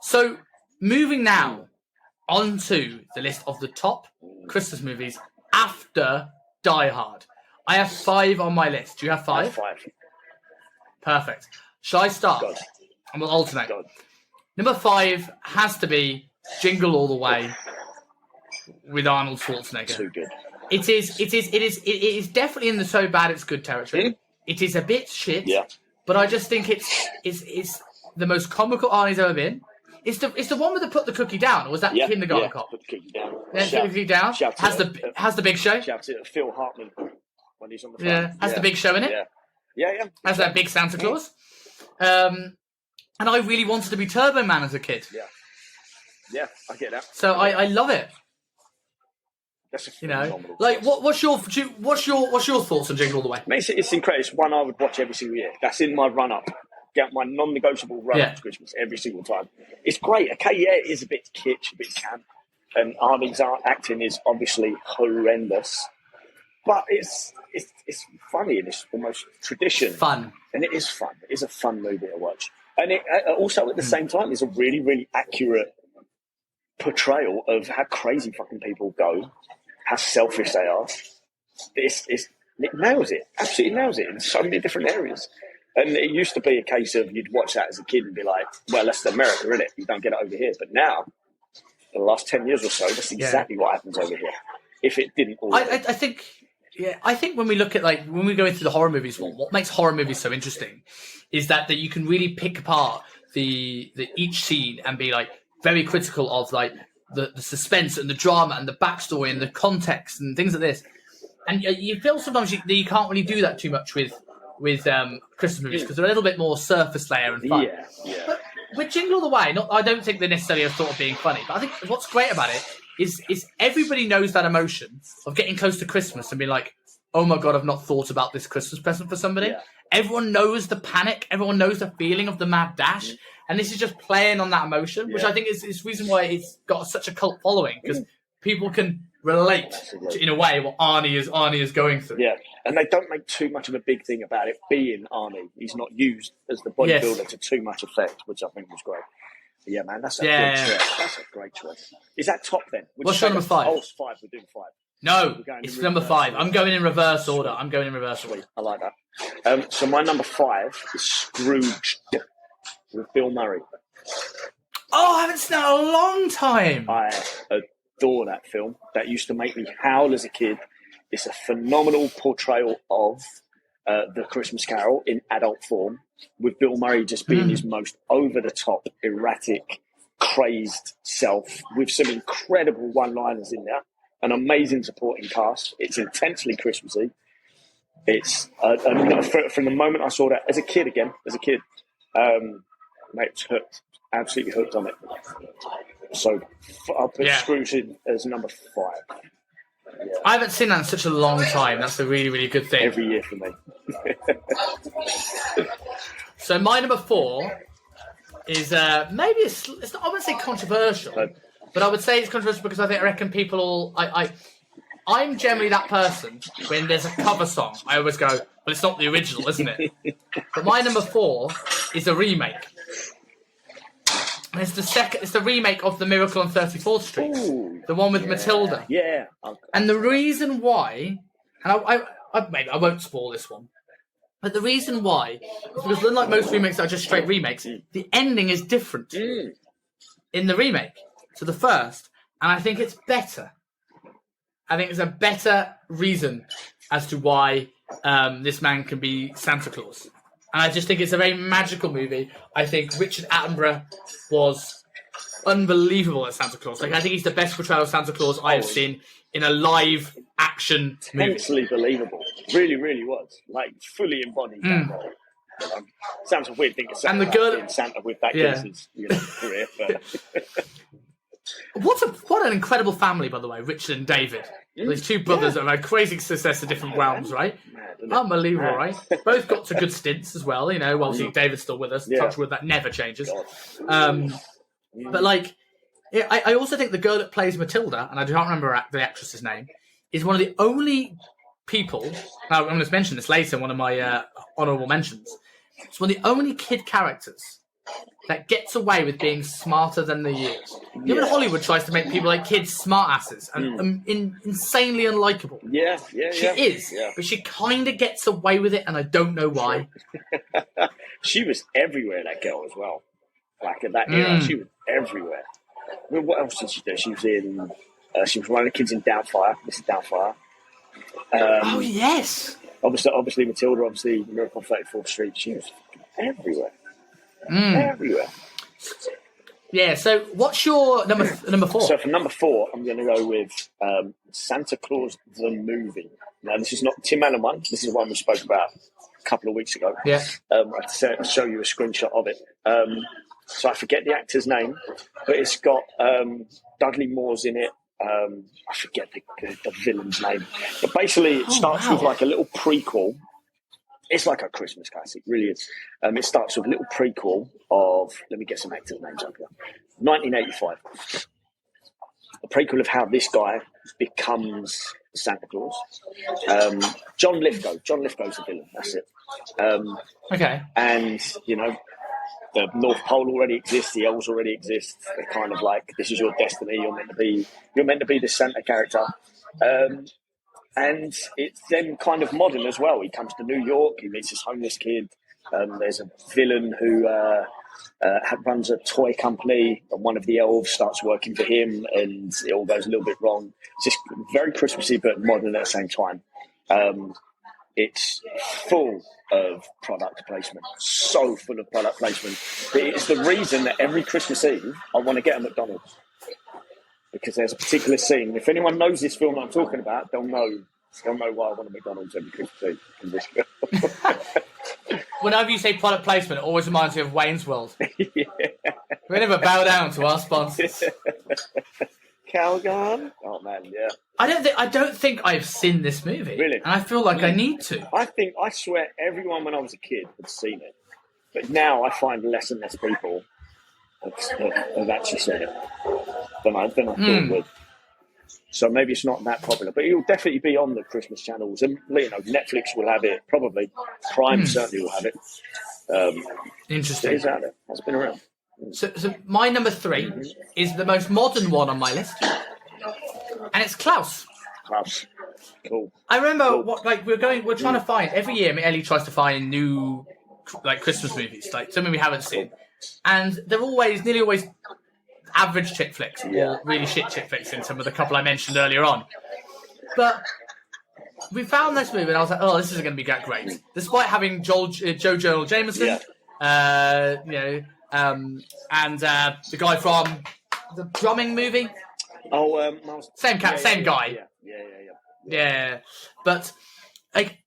So moving now onto the list of the top Christmas movies after Die Hard. I have 5 on my list. Do you have 5? I have 5. Perfect. Shall I start? God. And we'll alternate. God. Number 5 has to be Jingle All the Way with Arnold Schwarzenegger. Too good. It is definitely in the so bad it's good territory. It is a bit shit. Yeah. But I just think it's the most comical Arnie's ever been. It's the one with the put the cookie down, or was that Kindergarten Cop? Put the cookie down. Yeah, put the cookie down. Has the big show. Shouts it at Phil Hartman when he's on the phone. Yeah. Has the big show in it. Yeah. Has that big Santa Claus. And I really wanted to be Turbo Man as a kid. Yeah, I get that. So I love it. That's a phenomenal like what's your thoughts on Jingle All the Way? Mate, it's incredible. It's one I would watch every single year. That's in my run up. Get my non-negotiable run up to Christmas every single time. It's great. Okay, it is a bit kitsch, a bit camp, and Arnie's acting is obviously horrendous, but it's funny and it's almost tradition. Fun, and it is fun. It is a fun movie to watch, and it also at the same time is a really, really accurate portrayal of how crazy fucking people go, how selfish they are. It nails it, absolutely nails it in so many different areas. And it used to be a case of you'd watch that as a kid and be like, well, that's America, isn't it? You don't get it over here. But now, in the last 10 years or so, that's exactly what happens over here. If it didn't already. I think... Yeah, I think when we look at, like, when we go into the horror movies, what makes horror movies so interesting is that you can really pick apart the each scene and be, like, very critical of, like, the suspense and the drama and the backstory and the context and things like this. And you feel sometimes you can't really do that too much with Christmas movies because they're a little bit more surface layer and fun. Yeah. But with Jingle All the Way, I don't think they necessarily have thought of being funny, but I think what's great about it is everybody knows that emotion of getting close to Christmas and being like, oh my God, I've not thought about this Christmas present for somebody. Yeah. Everyone knows the panic. Everyone knows the feeling of the mad dash. And this is just playing on that emotion, which I think is the reason why it's got such a cult following, because people can relate to, in a way, what Arnie is going through. Yeah, and they don't make too much of a big thing about it being Arnie. He's not used as the bodybuilder to too much effect, which I think was great. But yeah, man, that's a good choice. That's a great choice. Is that top then? What's your number 5? Oh, it's 5. We're doing 5. No, it's number 5. I'm going in reverse order. Sweet. I like that. So my number 5 is Scrooge with Bill Murray. Oh, I haven't seen that in a long time. I adore that film. That used to make me howl as a kid. It's a phenomenal portrayal of the Christmas Carol in adult form, with Bill Murray just being his most over-the-top, erratic, crazed self, with some incredible one-liners in there. An amazing supporting cast. It's intensely Christmassy. It's from the moment I saw that as a kid, mate, was hooked, absolutely hooked on it. So I'll put Scrooge in as number 5. Yeah. I haven't seen that in such a long time. That's a really, really good thing. Every year for me. So my number 4 is maybe it's not, I wouldn't say controversial, but I would say it's controversial because I reckon people all... I'm generally that person when there's a cover song. I always go, well, it's not the original, isn't it? But my number 4 is a remake. And it's the remake of The Miracle on 34th Street. Ooh, the one with Matilda. Yeah. And the reason why, and I won't spoil this one, but the reason why is because unlike most remakes that are just straight remakes, the ending is different in the remake to the first. And I think it's better. I think it's a better reason as to why this man can be Santa Claus. And I just think it's a very magical movie. I think Richard Attenborough was unbelievable as Santa Claus. Like, I think he's the best portrayal of Santa Claus I have seen in a live action movie. Intensely believable. Really, really was. Like, fully embodied that role. Sounds a weird thing to say. And the girl in Santa with that kid's career. But what an incredible family, by the way, Richard and David. These two brothers that have had crazy success in different realms, right? Unbelievable, right? Both got to good stints as well, obviously David's still with us, touch wood, that never changes. But like, I also think the girl that plays Matilda, and I don't remember the actress's name, is one of the only people, now I'm going to mention this later in one of my honourable mentions, it's one of the only kid characters that gets away with being smarter than the years. You know when Hollywood tries to make people like kids smartasses and insanely unlikable? She is, but she kind of gets away with it, and I don't know why. She was everywhere, that girl, as well. Like, at that era, she was everywhere. I mean, what else did she do? She was in... she was one of the kids in Doubtfire. Mrs. Doubtfire. Oh, yes! Obviously Matilda, obviously Miracle on 34th Street. She was everywhere. Everywhere. Yeah, so what's your number 4? So for number 4, I'm going to go with Santa Claus the Movie. Now, this is not Tim Allen one. This is one we spoke about a couple of weeks ago. Yeah. I'll show you a screenshot of it. So I forget the actor's name, but it's got Dudley Moore's in it. I forget the villain's name. But basically, it starts with like a little prequel. It's like a Christmas classic, really is. It starts with a little prequel of, let me get some actors' names up here, 1985. A prequel of how this guy becomes Santa Claus. John Lithgow's the villain, that's it. Okay. And, the North Pole already exists, the elves already exist. They're kind of like, this is your destiny, you're meant to be this Santa character. And it's then kind of modern as well. He comes to New York, he meets this homeless kid, There's a villain who runs a toy company, and one of the elves starts working for him, and it all goes a little bit wrong. It's just very Christmassy, but modern at the same time. It's full of product placement, so full of product placement. It's the reason that every Christmas Eve I want to get a McDonald's, because there's a particular scene. If anyone knows this film I'm talking about, they'll know why I want a McDonald's every Christmas Eve in this film. Whenever you say product placement, it always reminds me of Wayne's World. Yeah. We never bow down to our sponsors. Calgon? Oh man, yeah. I don't think I've seen this movie. Really? And I feel like I need to. I swear everyone when I was a kid had seen it. But now I find less and less people have actually seen it than I thought would. So maybe it's not that popular, but it'll definitely be on the Christmas channels. And Netflix will have it, probably. Prime certainly will have it. Interesting. It is out there. It's been around. So my number 3 is the most modern one on my list, and it's Klaus. Klaus, cool. I remember we're trying to find every year. Ellie tries to find new Christmas movies, something we haven't seen, and they're nearly always average chick flicks or really shit chick flicks in some of the couple I mentioned earlier on. But we found this movie, and I was like, "Oh, this isn't going to be that great," despite having Joe Joel Jameson, and the guy from the drumming movie. Oh, same guy. Yeah. But I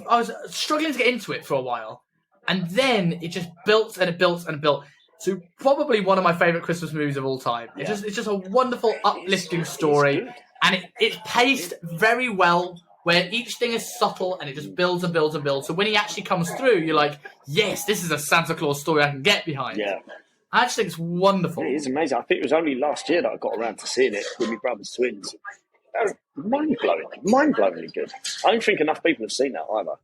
was struggling to get into it for a while, and then it just built and it built and built to probably one of my favorite Christmas movies of all time. Yeah. It's just a wonderful, uplifting story, and it's paced very well, where each thing is subtle and it just builds and builds and builds. So when he actually comes through, you're like, yes, this is a Santa Claus story I can get behind. Yeah. I actually think it's wonderful. It is amazing. I think it was only last year that I got around to seeing it with my brother's twins. That was mind-blowingly good. I don't think enough people have seen that either.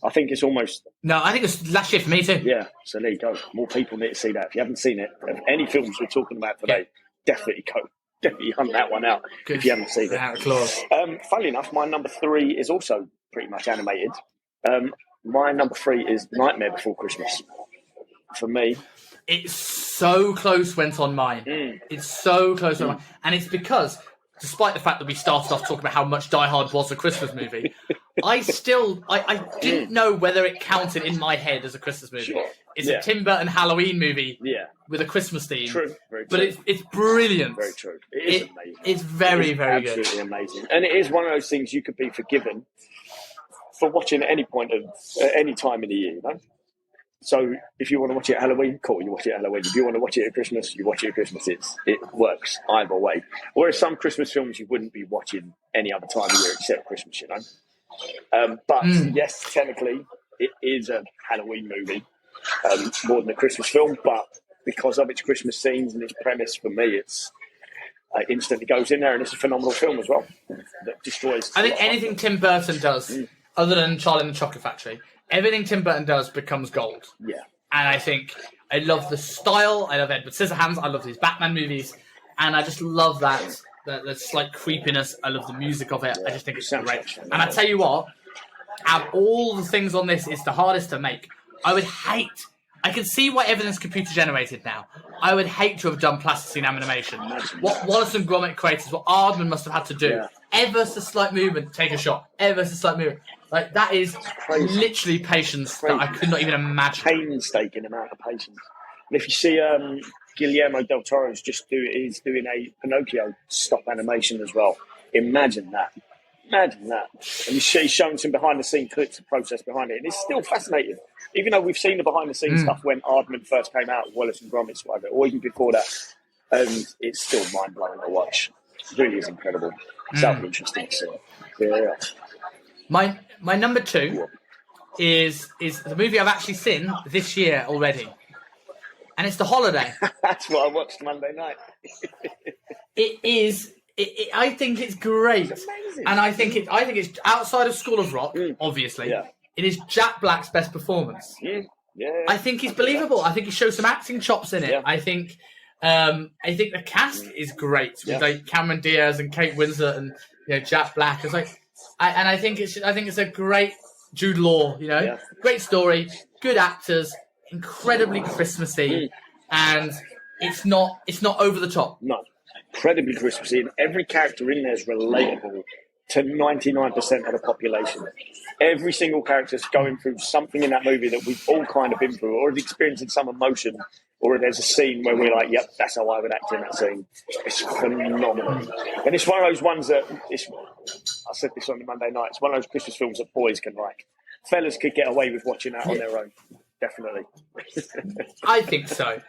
I think it's almost... No, I think it's last year for me too. Yeah, so there you go. More people need to see that. If you haven't seen it, any films we're talking about today, definitely go. Definitely hunt that one out if you haven't seen it. Funnily enough, my number 3 is also pretty much animated. My number 3 is Nightmare Before Christmas. For me... It's so close went on mine. It's so close on mine. And it's because, despite the fact that we started off talking about how much Die Hard was a Christmas movie, I didn't know whether it counted in my head as a Christmas movie. Sure. It's a Tim Burton Halloween movie with a Christmas theme. True, very true. But it's brilliant. Very true. It is amazing. It's very, very good. Absolutely amazing. And it is one of those things you could be forgiven for watching at any point at any time in the year, you know? So if you want to watch it at Halloween, cool, you watch it at Halloween. If you want to watch it at Christmas, you watch it at Christmas. It works either way. Whereas some Christmas films you wouldn't be watching any other time of year except Christmas, you know. But yes, technically it is a Halloween movie more than a Christmas film. But because of its Christmas scenes and its premise, for me, it's instantly goes in there, and it's a phenomenal film as well that destroys. I think anything Tim Burton does, other than Charlie and the Chocolate Factory. Everything Tim Burton does becomes gold. Yeah. And I think I love the style. I love Edward Scissorhands. I love these Batman movies. And I just love that slight creepiness. I love the music of it. I just think it's great. And I tell you what, out of all the things on this, it's the hardest to make. I can see why everything's computer generated now. I would hate to have done plasticine animation. What Wallace and Gromit created, what Aardman must have had to do. Yeah. Ever so slight movement, take a shot. Ever so slight movement. Like, that is literally patience that I could not even imagine. Painstaking amount of patience. And if you see Guillermo del Toro is doing a Pinocchio stop animation as well. Imagine that. And he's showing some behind-the-scenes clips, the process behind it. And it's still fascinating. Even though we've seen the behind-the-scenes stuff when Aardman first came out, Wallace and Gromit, whatever, or even before that, and it's still mind-blowing to watch. It really is incredible. So interesting to see. Yeah. My number 2 is the movie I've actually seen this year already, and it's The Holiday. That's what I watched Monday night. It is. I think it's great, and I think it's outside of School of Rock. Obviously, it is Jack Black's best performance. I think he's believable. I think he shows some acting chops in it. Yeah. I think the cast is great with like Cameron Diaz and Kate Winslet and Jack Black. It's like, I think it's a great Jude Law, you know, Yeah. great story, good actors, incredibly Christmassy, and it's not over the top. No, incredibly Christmassy, and every character in there is relatable to 99% of the population. Every single character's going through something in that movie that we've all kind of been through, or experiencing some emotion, or there's a scene where we're like, yep, that's how I would act in that scene. It's phenomenal. And it's one of those ones that, I said this on the Monday night, it's one of those Christmas films that boys can like. Fellas could get away with watching that on their own. Definitely. I think so.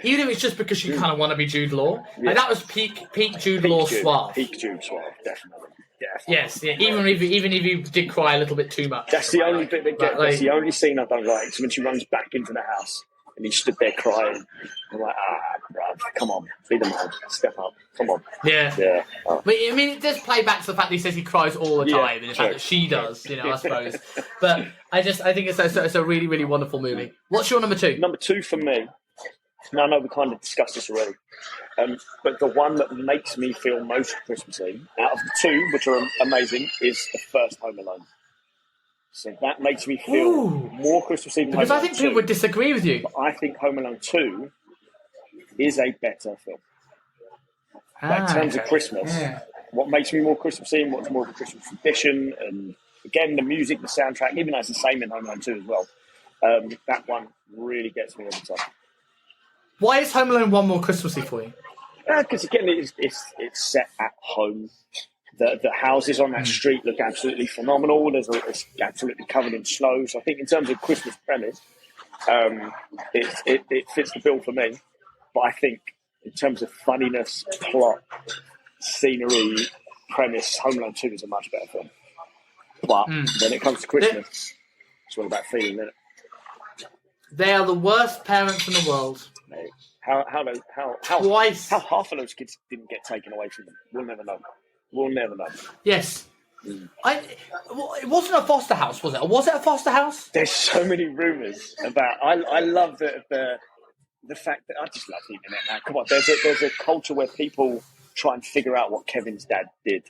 Even if it's just because you kind of want to be Jude Law. Yeah. Like, that was peak Jude Law suave. Peak Jude suave, definitely. Yeah. Yes, yeah. Even if you did cry a little bit too much. That's the only bit that gets. That's the only scene I don't like. Is when she runs back into the house and he stood there crying. I'm like, bruv, come on, be the man, step up, come on. Yeah. Yeah. Oh. But I mean, it does play back to the fact that he says he cries all the time, and the fact that she does, you know, I suppose. But I think it's a really, really wonderful movie. What's your number 2? Number 2 for me. Now I know we kind of discussed this already, but the one that makes me feel most Christmassy out of the 2, which are amazing, is the first Home Alone. So that makes me feel more Christmassy than Home Alone 2. Because I think people would disagree with you. But I think Home Alone 2 is a better film. But in terms of Christmas, what makes me more Christmassy and what's more of a Christmas tradition, and again, the music, the soundtrack, even though it's the same in Home Alone 2 as well, that one really gets me every time. Why is Home Alone 1 more Christmassy for you? Because again, it's set at home. The houses on that street look absolutely phenomenal. It's absolutely covered in snow. So I think in terms of Christmas premise, it fits the bill for me. But I think in terms of funniness, plot, scenery, premise, Home Alone 2 is a much better film. But when it comes to Christmas, it's all about feeling, isn't it? They are the worst parents in the world. Mate, how half of those kids didn't get taken away from them, we'll never know. Yes. It wasn't a foster house, was it? Or was it a foster house? There's so many rumours about. I love the fact that I just love the internet now. Come on, there's a culture where people try and figure out what Kevin's dad did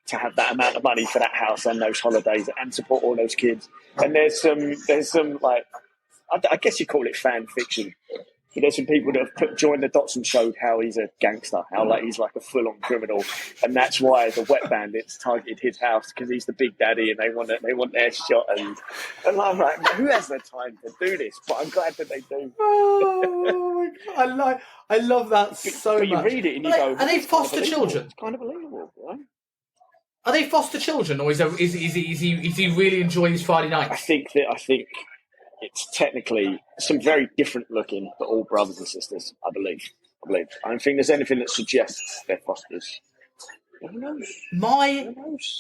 to have that amount of money for that house and those holidays and support all those kids. And there's some like, I guess you call it fan fiction. But there's some people that have joined the dots and showed how he's a gangster, how like he's like a full-on criminal, and that's why the Wet Bandits targeted his house, because he's the big daddy and they want their shot. And I'm like, who has the time to do this? But I'm glad that they do. Oh my God, I love that so much. But you read it and you go, are they foster children? It's kind of believable, right? Are they foster children, or is he really enjoying his Friday night? I think it's technically some very different looking, but all brothers and sisters, I believe. I don't think there's anything that suggests they're fosters. Who knows? My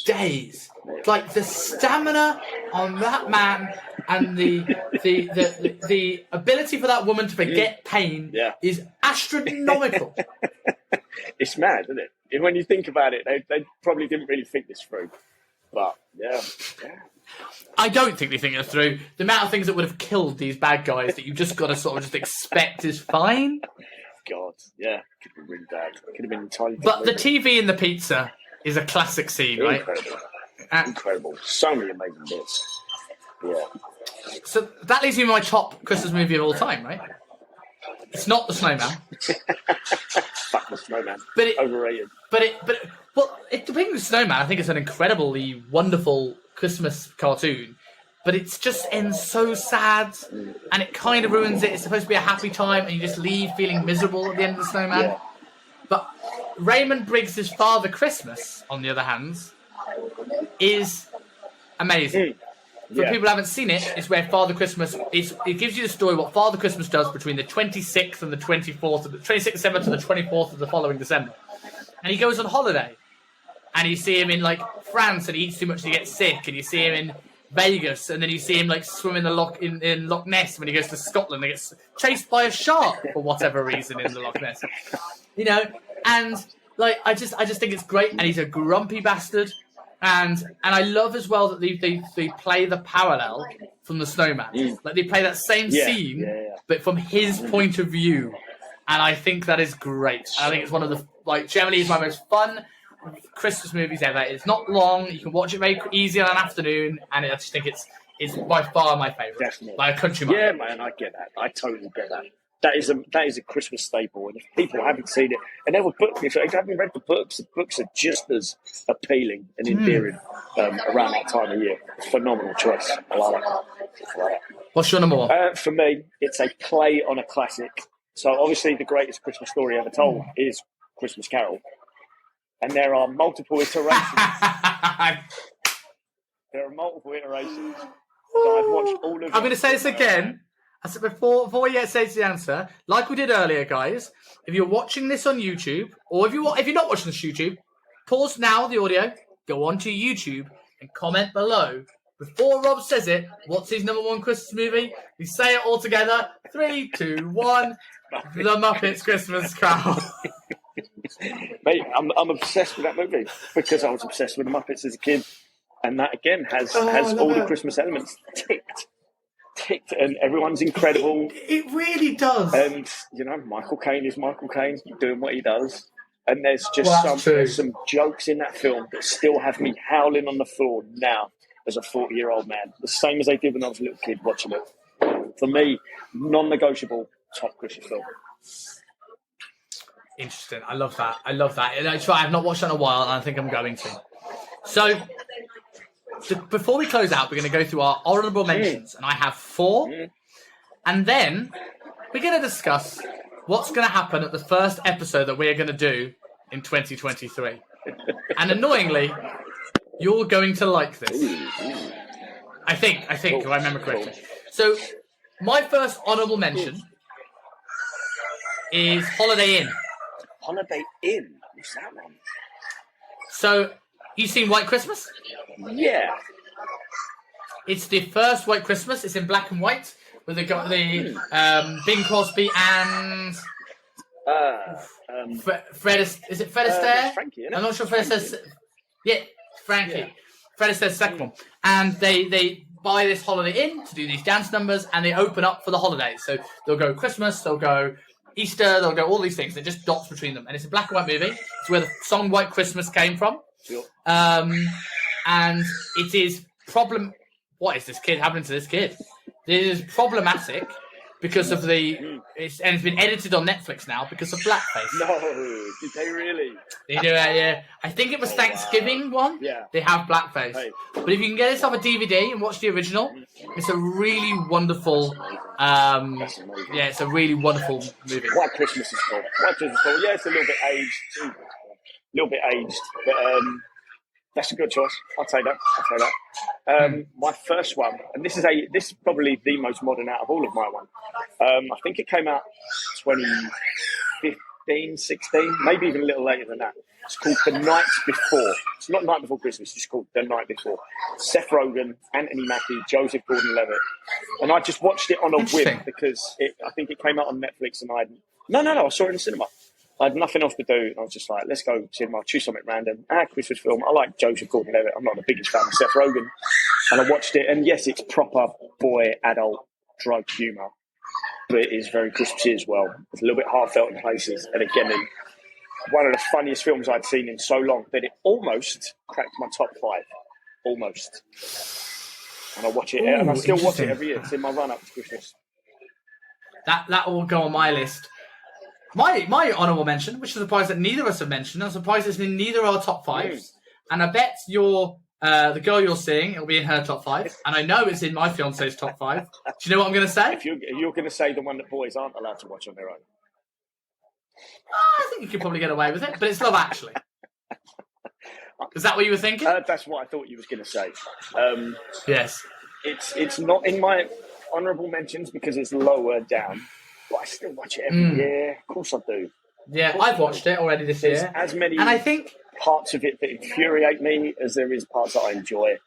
days. Like the stamina on that man and the ability for that woman to forget pain is astronomical. It's mad, isn't it? When you think about it, they probably didn't really think this through. But, yeah. I don't think they think it through. The amount of things that would have killed these bad guys that you just got to sort of just expect is fine. God, yeah. Could have been really bad. Could have been entirely different. But the TV and the pizza is a classic scene, right? Incredible. So many amazing bits. Yeah. So that leaves me my top Christmas movie of all time, right? It's not The Snowman. Fuck The Snowman. Overrated. Speaking of Snowman, I think it's an incredibly wonderful Christmas cartoon, but it just ends so sad, and it kind of ruins it. It's supposed to be a happy time, and you just leave feeling miserable at the end of The Snowman. Yeah. But Raymond Briggs' Father Christmas, on the other hand, is amazing. For people who haven't seen it, it's where Father Christmas it gives you the story what Father Christmas does between the 26th and the 24th, of the 26th December to the 24th of the following December. And he goes on holiday. And you see him in like France, and he eats too much and he gets sick. And you see him in Vegas, and then you see him like swim in the Loch Ness when he goes to Scotland. And gets chased by a shark for whatever reason in the Loch Ness, you know. And like I just think it's great. And he's a grumpy bastard. And I love as well that they play the parallel from The Snowman. Like they play that same scene, but from his point of view. And I think that is great. I think it's one of the generally it's my most fun Christmas movies ever. It's not long. You can watch it very easy on an afternoon, and I just think it's by far my favourite. Definitely. Like a country mile. Yeah, man, I get that. I totally get that. That is a Christmas staple, and if people haven't seen it, and they were books, if they haven't read the books are just as appealing and endearing around that time of year. Phenomenal choice. I like that. What's your number one? For me, it's a play on a classic. So obviously, the greatest Christmas story ever told is Christmas Carol, and there are multiple iterations. There are multiple iterations that I've watched all of. I'm going to say this again. I said before you say the answer, like we did earlier, guys. If you're watching this on YouTube, or if you're not watching this on YouTube, pause now the audio, go onto YouTube, and comment below. Before Rob says it, what's his number one Christmas movie? We say it all together. 3, 2, 1. The Muppets Christmas Carol. Mate, I'm obsessed with that movie because I was obsessed with the Muppets as a kid, and that again has all the Christmas elements ticked, and everyone's incredible. It really does. And Michael Caine is Michael Caine doing what he does, and there's just some jokes in that film that still have me howling on the floor now as a 40-year-old man, the same as they did when I was a little kid watching it. For me, non-negotiable top Christmas film. Interesting. I love that. That's right. I've not watched that in a while, and I think I'm going to. So, before we close out, we're going to go through our honourable mentions, and I have 4. And then we're going to discuss what's going to happen at the first episode that we're going to do in 2023. And annoyingly, you're going to like this. I think, if I remember correctly. So, my first honourable mention is Holiday Inn. Holiday Inn? What's that one? So, you seen White Christmas? Yeah. It's the first White Christmas. It's in black and white with the Bing Crosby and Fred. Is it Fred Astaire? Frankie, isn't it? I'm not sure if Fred Astaire. Yeah, Frankie. Yeah. Fred Astaire's second one, and they buy this Holiday Inn to do these dance numbers, and they open up for the holidays. So they'll go Christmas, they'll go Easter, they'll go all these things. They're just dots between them, and it's a black and white movie. It's where the song White Christmas came from. Sure. And it is what is this kid happening to this kid? It is problematic because of it's been edited on Netflix now because of blackface. No, did they really? They do it, yeah. I think it was Thanksgiving one. Yeah. They have blackface. Hey. But if you can get this off a DVD and watch the original, it's a really wonderful it's a really wonderful movie. White Christmas is cool. Yeah, it's a little bit aged, but that's a good choice. I'll take that. My first one, and this is probably the most modern out of all of my one. I think it came out 2015, 16, maybe even a little later than that. It's called The Night Before. It's not Night Before Christmas, it's called The Night Before. Seth Rogen, Anthony Mackie, Joseph Gordon-Levitt. And I just watched it on a whim because I think it came out on Netflix and I saw it in the cinema. I had nothing else to do, and I was just like, let's go cinema, choose something random. Christmas film. I like Joseph Gordon-Levitt. I'm not the biggest fan of Seth Rogen. And I watched it, and yes, it's proper boy, adult, drug humour. But it is very Christmassy as well. It's a little bit heartfelt in places. And again, one of the funniest films I'd seen in so long that it almost cracked my top 5. Almost. And I watch it, and I still watch it every year. It's in my run-up to Christmas. That will go on my list. My honourable mention, which I'm surprised that neither of us have mentioned, I'm surprised it's in neither of our top 5s. And I bet the girl you're seeing, it'll be in her top 5. And I know it's in my fiance's top 5. Do you know what I'm going to say? If you're going to say the one that boys aren't allowed to watch on their own. I think you could probably get away with it, but it's Love Actually. Is that what you were thinking? That's what I thought you was going to say. Yes. It's not in my honourable mentions because it's lower down. But I still watch it every year. Of course I do. Yeah, I've watched it already this year. There's as many and I think parts of it that infuriate me as there is parts that I enjoy.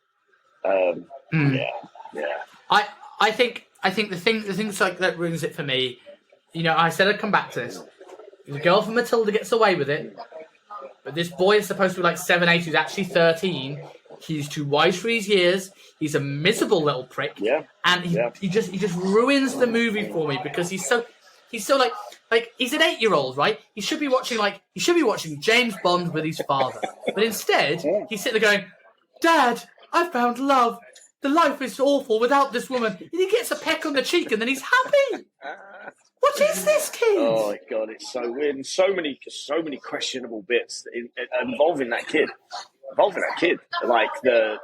Yeah. I think the things like that ruins it for me. I said I'd come back to this. The girl from Matilda gets away with it, but this boy is supposed to be like 7, 8, who's actually 13. He's too wise for his years. He's a miserable little prick. Yeah. And he just ruins the movie for me because he's so like Like, he's an 8-year-old, right? He should be watching James Bond with his father. But instead, he's sitting there going, Dad, I found love. The life is awful without this woman. And he gets a peck on the cheek and then he's happy. What is this kid? Oh my God, it's so weird, and so many questionable bits involving that kid. Like the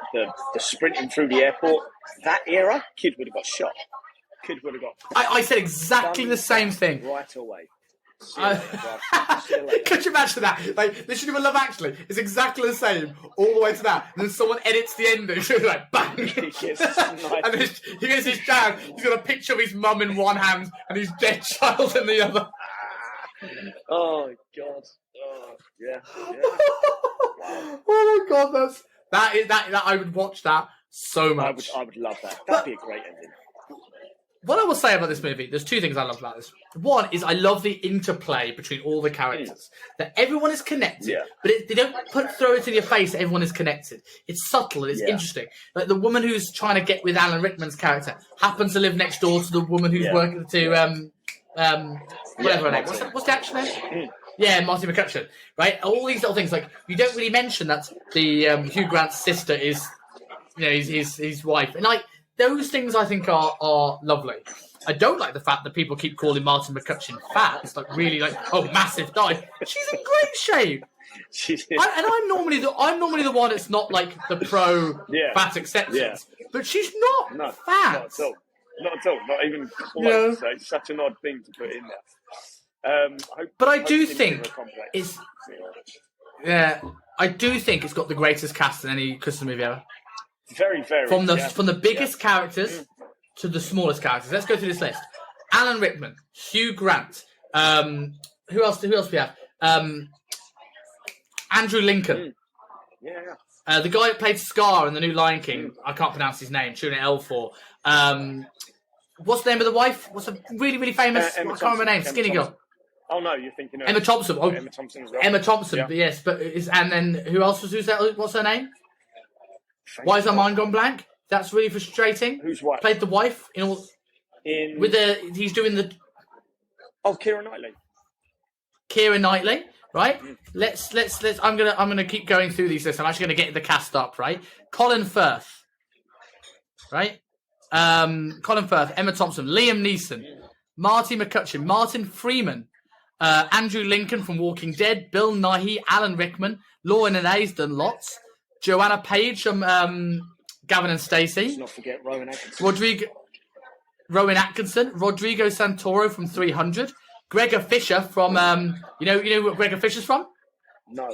sprinting through the airport. That era, kid would have got shot. Kid would have got. I said exactly the same thing right away. Could you imagine that? Like, they should have a Love Actually. It's exactly the same all the way to that. And then someone edits the ending. So like, bang! And then he gets his dad. He's got a picture of his mum in one hand and his dead child in the other. Oh, God. Oh, yeah. Oh, my God. That I would watch that so much. I would love that. That'd be a great ending. What I will say about this movie, there's two things I love about this. One is I love the interplay between all the characters. That everyone is connected, but they don't throw it in your face that everyone is connected. It's subtle and it's interesting. Like the woman who's trying to get with Alan Rickman's character happens to live next door to the woman who's working to whatever her name. What's the actual name? Yeah, Marty McCutcheon. Right? All these little things. Like you don't really mention that the Hugh Grant's sister is, his wife, and like. Those things I think are lovely. I don't like the fact that people keep calling Martin McCutcheon fat. It's like really like, oh, massive thigh. She's in great shape. I'm normally the one that's not like the pro fat acceptance, but she's not fat. Not at all. Not even close. So it's such an odd thing to put in there. But I do think it's I do think it's got the greatest cast in any Christmas movie ever. Very, very. From the biggest characters to the smallest characters. Let's go through this list. Alan Rickman, Hugh Grant. Who else do we have? Andrew Lincoln. The guy who played Scar in the new Lion King. I can't pronounce his name. Shooting L for. What's the name of the wife? What's a really, really famous? I can't remember her name. Skinny girl. Oh no, you're thinking of Emma Thompson. Oh, Emma Thompson as well. Emma Thompson. Yes, but and then who else was? Who's that? What's her name? Why has our mind gone blank? That's really frustrating. Who's wife? Played the wife he's doing the. Oh, Keira Knightley. Keira Knightley, right? Let's. I'm gonna keep going through these lists. I'm actually gonna get the cast up, right? Colin Firth, right? Colin Firth, Emma Thompson, Liam Neeson, Marty McCutcheon, Martin Freeman, Andrew Lincoln from Walking Dead, Bill Nighy, Alan Rickman, Lauren Inez done lots. Joanna Page from Gavin and Stacey. Let's not forget Rowan Atkinson. Rowan Atkinson. Rodrigo Santoro from 300. Gregor Fisher from you know what Gregor Fisher's from? No.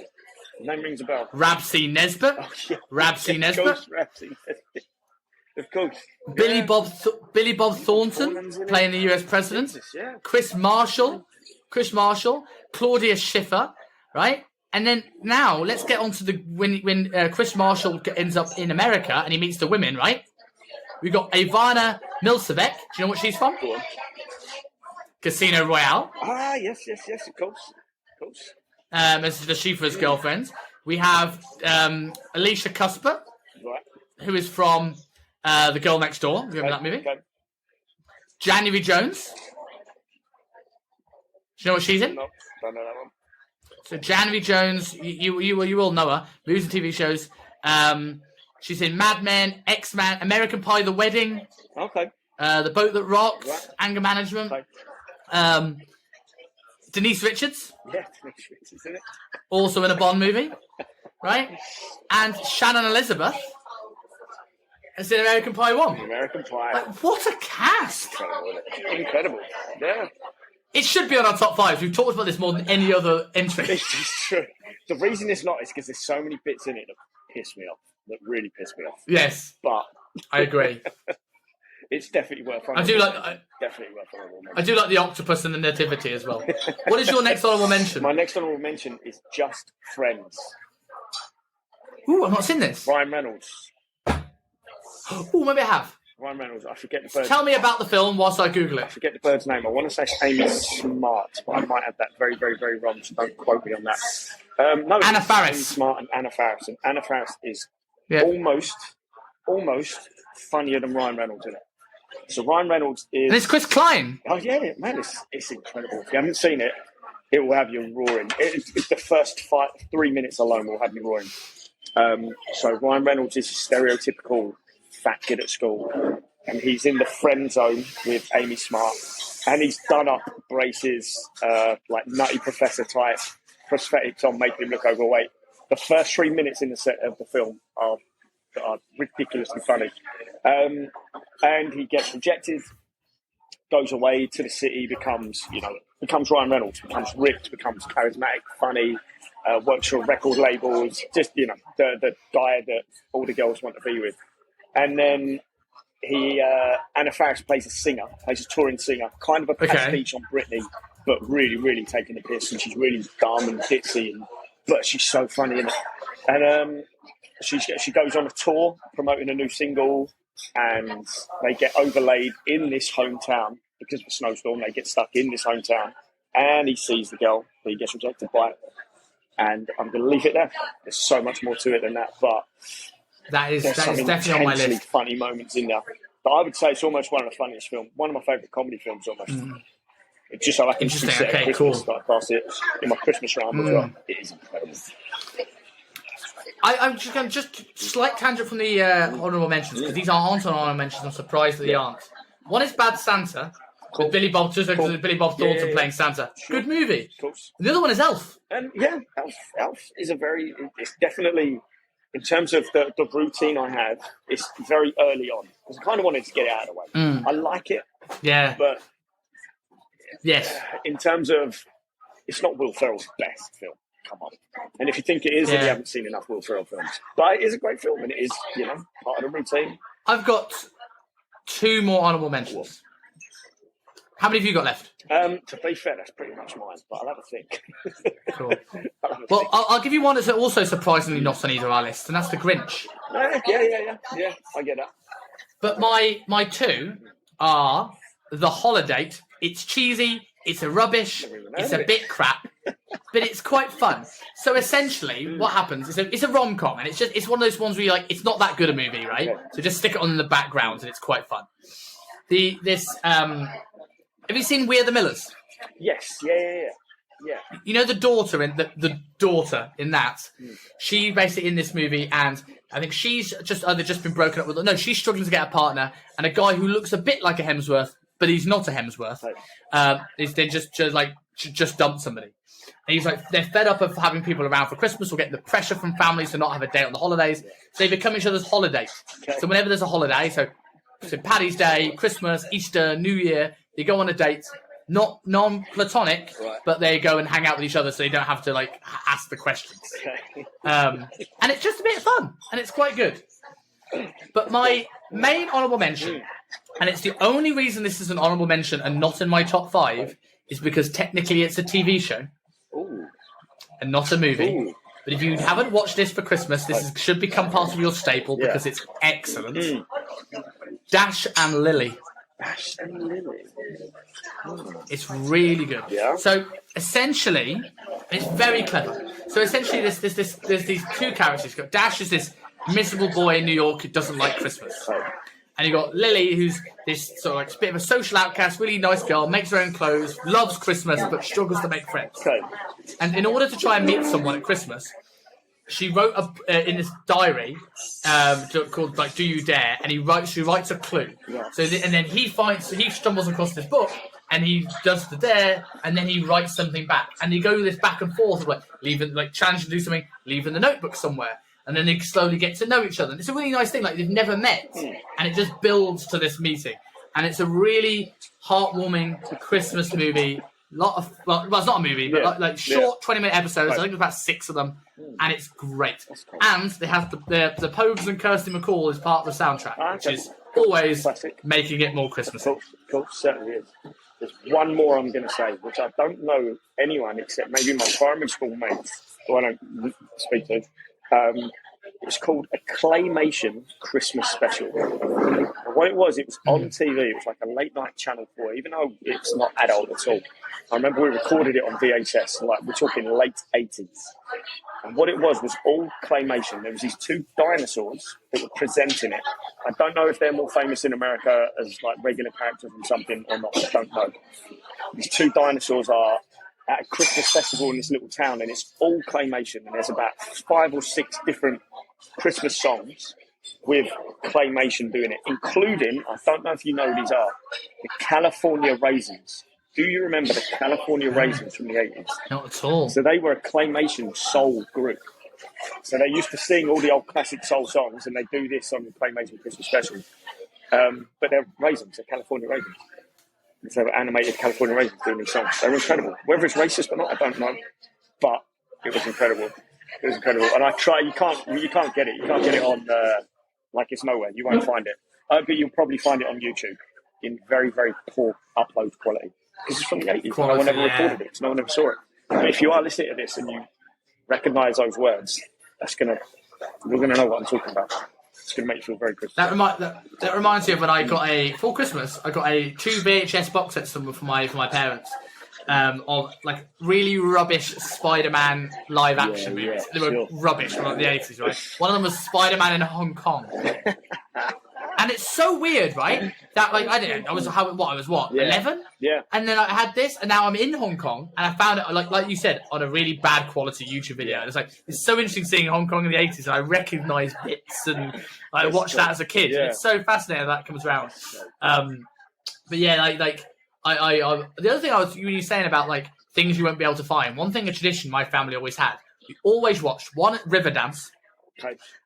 Name rings a bell. Rabsy Nesbitt. Oh, yeah. Rabsy Nesbitt. Rabsy Nesbitt. Of course. Billy Bob Thornton playing the US President. Chris Marshall. Claudia Schiffer, right? And then now let's get on to when Chris Marshall ends up in America and he meets the women, right? We got Ivana Milcevic. Do you know what she's from? Go on. Casino Royale. Ah, yes, of course. As the Schiffer's girlfriend. We have Alicia Cusper, who is from The Girl Next Door. Remember that movie? Okay. January Jones. Do you know what she's in? No, don't know that one. So January Jones, you all know her. Movies and TV shows. She's in Mad Men, X-Men, American Pie: The Wedding. Okay. The Boat That Rocked, Anger Management. Okay. Denise Richards. Yeah, Denise Richards, isn't it? Also in a Bond movie, right? And Shannon Elizabeth. It's in American Pie 1. American Pie. Like, what a cast! Incredible. Yeah. It should be on our top 5. We've talked about this more than any other entry. It's true. The reason it's not is because there's so many bits in it that piss me off. That really piss me off. Yes. But I agree. It's definitely worth. Definitely worth honorable mention. I do like the octopus and the nativity as well. What is your next honorable mention? My next honorable mention is Just Friends. Ooh, I've not seen this. Ryan Reynolds. Ooh, maybe I have. Ryan Reynolds. I forget the bird. Tell me about the film whilst I Google it. I forget the bird's name. I want to say Amy Smart, but I might have that very, very, very wrong, so don't quote me on that. No, Anna Faris. Amy Smart and Anna Faris. And Anna Faris is almost funnier than Ryan Reynolds in it. So Ryan Reynolds is... And it's Chris Klein. Oh, yeah, man, it's incredible. If you haven't seen it, it will have you roaring. It's the first 3 minutes alone will have you roaring. So Ryan Reynolds is a stereotypical fat kid at school, and he's in the friend zone with Amy Smart, and he's done up braces, like Nutty Professor type prosthetics on, making him look overweight. The first 3 minutes in the set of the film are ridiculously funny. And he gets rejected, goes away to the city, becomes Ryan Reynolds, becomes ripped, becomes charismatic, funny, works for record labels, just, the guy that all the girls want to be with. And then Anna Faris plays a touring singer, kind of a pastiche on Britney, but really, really taking the piss, and she's really dumb and ditzy, but she's so funny in it. And she goes on a tour promoting a new single, and they get overlaid in this hometown because of a snowstorm. They get stuck in this hometown, and he sees the girl that he gets rejected by. And I'm going to leave it there. There's so much more to it than that, but that is definitely on my list. Funny moments in there. But I would say it's almost one of the funniest films. One of my favourite comedy films, almost. It just so I can see it at Christmas. Cool. I pass it in my Christmas round as well. It is incredible. I'm just going to slight tangent from the honourable mentions, because these aren't honourable mentions. I'm surprised that they aren't. One is Bad Santa, with Billy Bob Thornton playing Santa. Sure. Good movie. Of course. The other one is Elf. Elf is it's definitely, in terms of the routine I have, it's very early on, because I kind of wanted to get it out of the way. I like it. Yeah. But yes, in terms of, it's not Will Ferrell's best film. Come on. And if you think it is, then you haven't seen enough Will Ferrell films. But it is a great film, and it is, part of the routine. I've got 2 more honourable mentions. How many have you got left? To be fair, that's pretty much mine, but I'll have a think. Cool. I'll give you one that's also surprisingly not on either of our lists, and that's The Grinch. Yeah, I get that. But my 2 are The Holiday. It's cheesy, it's a rubbish, it's a bit crap, but it's quite fun. So essentially, what happens is it's a rom-com, and it's one of those ones where you're like, it's not that good a movie, right? Yeah. So just stick it on in the background, and it's quite fun. Have you seen We're the Millers? Yes, yeah. You know the daughter in that? She basically in this movie, and I think she's either just been broken up with. No, she's struggling to get a partner, and a guy who looks a bit like a Hemsworth, but he's not a Hemsworth. Is then just dumped somebody. And he's like, they're fed up of having people around for Christmas or getting the pressure from families to not have a date on the holidays. So they become each other's holidays. Okay. So whenever there's a holiday, so Paddy's Day, Christmas, Easter, New Year, they go on a date, not non-platonic, but they go and hang out with each other so they don't have to ask the questions. Okay. And it's just a bit of fun, and it's quite good. But my main honourable mention, and it's the only reason this is an honourable mention and not in my top 5, is because technically it's a TV show. Ooh. And not a movie. Ooh. But if you haven't watched this for Christmas, should become part of your staple because it's excellent. Dash and Lily. Dash and Lily. It's really good. Yeah. So essentially, it's very clever. So essentially, there's these 2 characters. You've got Dash is this miserable boy in New York who doesn't like Christmas. And you got Lily, who's this sort of bit of a social outcast, really nice girl, makes her own clothes, loves Christmas, but struggles to make friends. Okay. And in order to try and meet someone at Christmas, she wrote in this diary called "Do You Dare," and she writes a clue. Yeah. So and then he stumbles across this book, and he does the dare, and then he writes something back, and they go this back and forth of challenge to do something, leaving the notebook somewhere. And then they slowly get to know each other. And it's a really nice thing, they've never met. And it just builds to this meeting. And it's a really heartwarming Christmas movie. It's not a movie, but short 20-minute episodes. Right. I think there's about 6 of them. And it's great. Cool. And they have the Pogues and Kirsty MacColl as part of the soundtrack, which is always making it more Christmassy. Cool, certainly is. There's one more I'm going to say, which I don't know anyone except maybe my primary school mates, who I don't speak to. It's called a Claymation Christmas Special. And what it was on TV. It was like a late night Channel 4, even though it's not adult at all. I remember we recorded it on VHS, we're talking late 80s. And what it was all claymation. There was these two dinosaurs that were presenting it. I don't know if they're more famous in America as like regular characters in something or not. I don't know. These two dinosaurs are at a Christmas festival in this little town, and it's all claymation. And there's about 5 or 6 different Christmas songs with claymation doing it, including, I don't know if you know who these are, the California Raisins. Do you remember the California Raisins from the 80s? Not at all. So they were a claymation soul group. So they used to sing all the old classic soul songs, and they do this on the claymation Christmas special. But they're raisins, they're California Raisins. So animated California Raisins doing these songs. They were incredible. Whether it's racist or not, I don't know. But it was incredible. It was incredible. And I try, you can't get it. You can't get it on, like it's nowhere. You won't find it. But you'll probably find it on YouTube in very, very poor upload quality. Because it's from the 80s. No one ever recorded it. So no one ever saw it. But if you are listening to this and you recognise those words, you're going to know what I'm talking about. It's going to make you feel very Christmas. That reminds me of when I got for Christmas, I got 2 VHS box sets for my parents of like really rubbish Spider-Man live action movies. They were rubbish from like the 80s, right? One of them was Spider-Man in Hong Kong. And it's so weird, right? That like I don't know, I was 11? Yeah. And then I had this, and now I'm in Hong Kong, and I found it like you said on a really bad quality YouTube video. And it's so interesting seeing Hong Kong in the 80s, and I recognise bits, and I watched that as a kid. Yeah. It's so fascinating that comes around. But yeah, I the other thing when you were saying about like things you won't be able to find. One thing, a tradition my family always had. We always watched one Riverdance,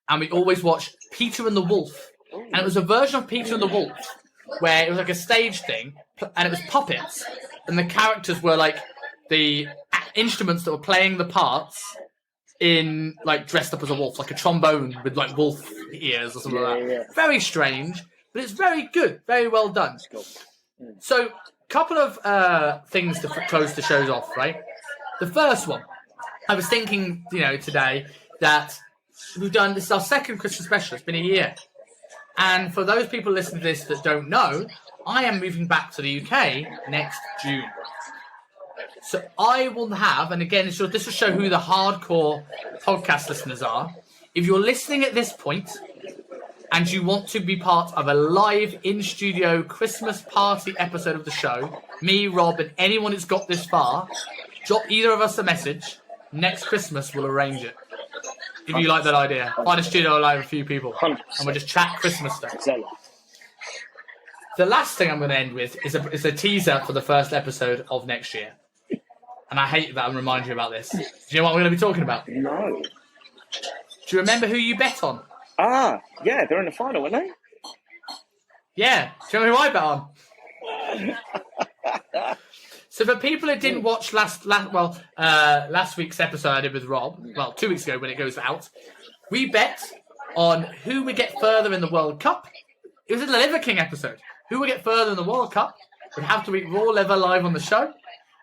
and we always watched Peter and the Wolf. And it was a version of Peter and the Wolf where it was like a stage thing, and it was puppets, and the characters were like the instruments that were playing the parts in like dressed up as a wolf, like a trombone with like wolf ears or something like that. Yeah. Very strange, but it's very good, very well done. So, couple of things to close the shows off, right? The first one, I was thinking, today that this is our second Christmas special. It's been a year. And for those people listening to this that don't know, I am moving back to the UK next June. So I will have, and again, this will show who the hardcore podcast listeners are. If you're listening at this point and you want to be part of a live in-studio Christmas party episode of the show, me, Rob, and anyone who's got this far, drop either of us a message. Next Christmas, we'll arrange it. If you like that idea, find a studio live a few people, 100%. And we'll just chat Christmas stuff. The last thing I'm going to end with is a teaser for the first episode of next year. And I hate that I'm reminding you about this. Do you know what we're going to be talking about? No. Do you remember who you bet on? Yeah, they're in the final, aren't they? Yeah. Do you remember who I bet on? So for people who didn't watch last week's episode I did with Rob, 2 weeks ago when it goes out, we bet on who would get further in the World Cup. It was a Liver King episode. Who would get further in the World Cup would have to eat raw liver live on the show.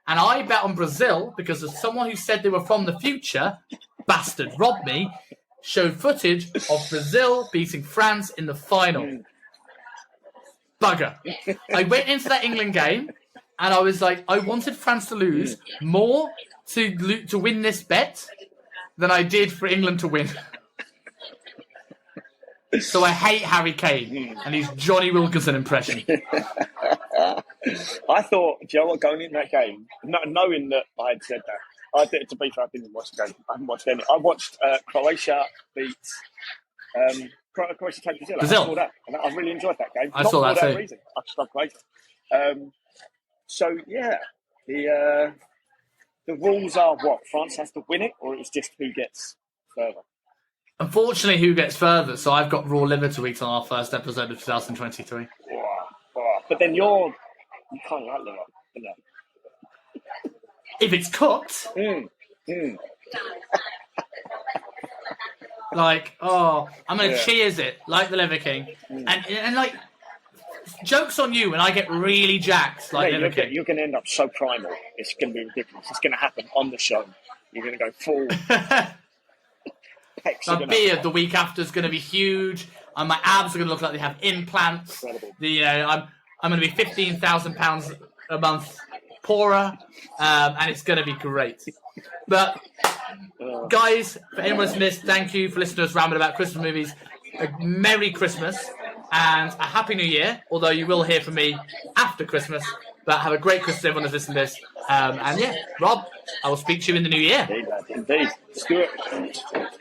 And I bet on Brazil because of someone who said they were from the future, bastard robbed me, showed footage of Brazil beating France in the final. Bugger. I went into that England game and I was like, I wanted France to lose more to win this bet than I did for England to win. So I hate Harry Kane and his Johnny Wilkinson impression. I thought, do you know what, going in that game, knowing that I had said that, to be fair, I didn't watch the game. I haven't watched any. I watched Croatia beat Croatia take Brazil. I saw that. And I really enjoyed that game. I saw that too. Reason. I just love Croatia. So yeah, the rules are what? France has to win it, or it's just who gets further. Unfortunately, who gets further? So I've got raw liver to eat on our first episode of 2023. But then you can't like liver. If it's cooked. Like, I'm going to cheers it, like the Liver King. And like, joke's on you when I get really jacked, like Liver King. You're going to end up so primal. It's going to be ridiculous. It's going to happen on the show. You're going to go full. My beard the week after is going to be huge. And my abs are going to look like they have implants. Incredible. I'm going to be £15,000 a month poorer. And it's going to be great. But, guys, for anyone listening to this, thank you for listening to us ramble about Christmas movies. A Merry Christmas and a Happy New Year, although you will hear from me after Christmas. But have a great Christmas, everyone who's listening to this. And yeah, Rob, I will speak to you in the new year. Indeed, lad. Indeed. Let's do it.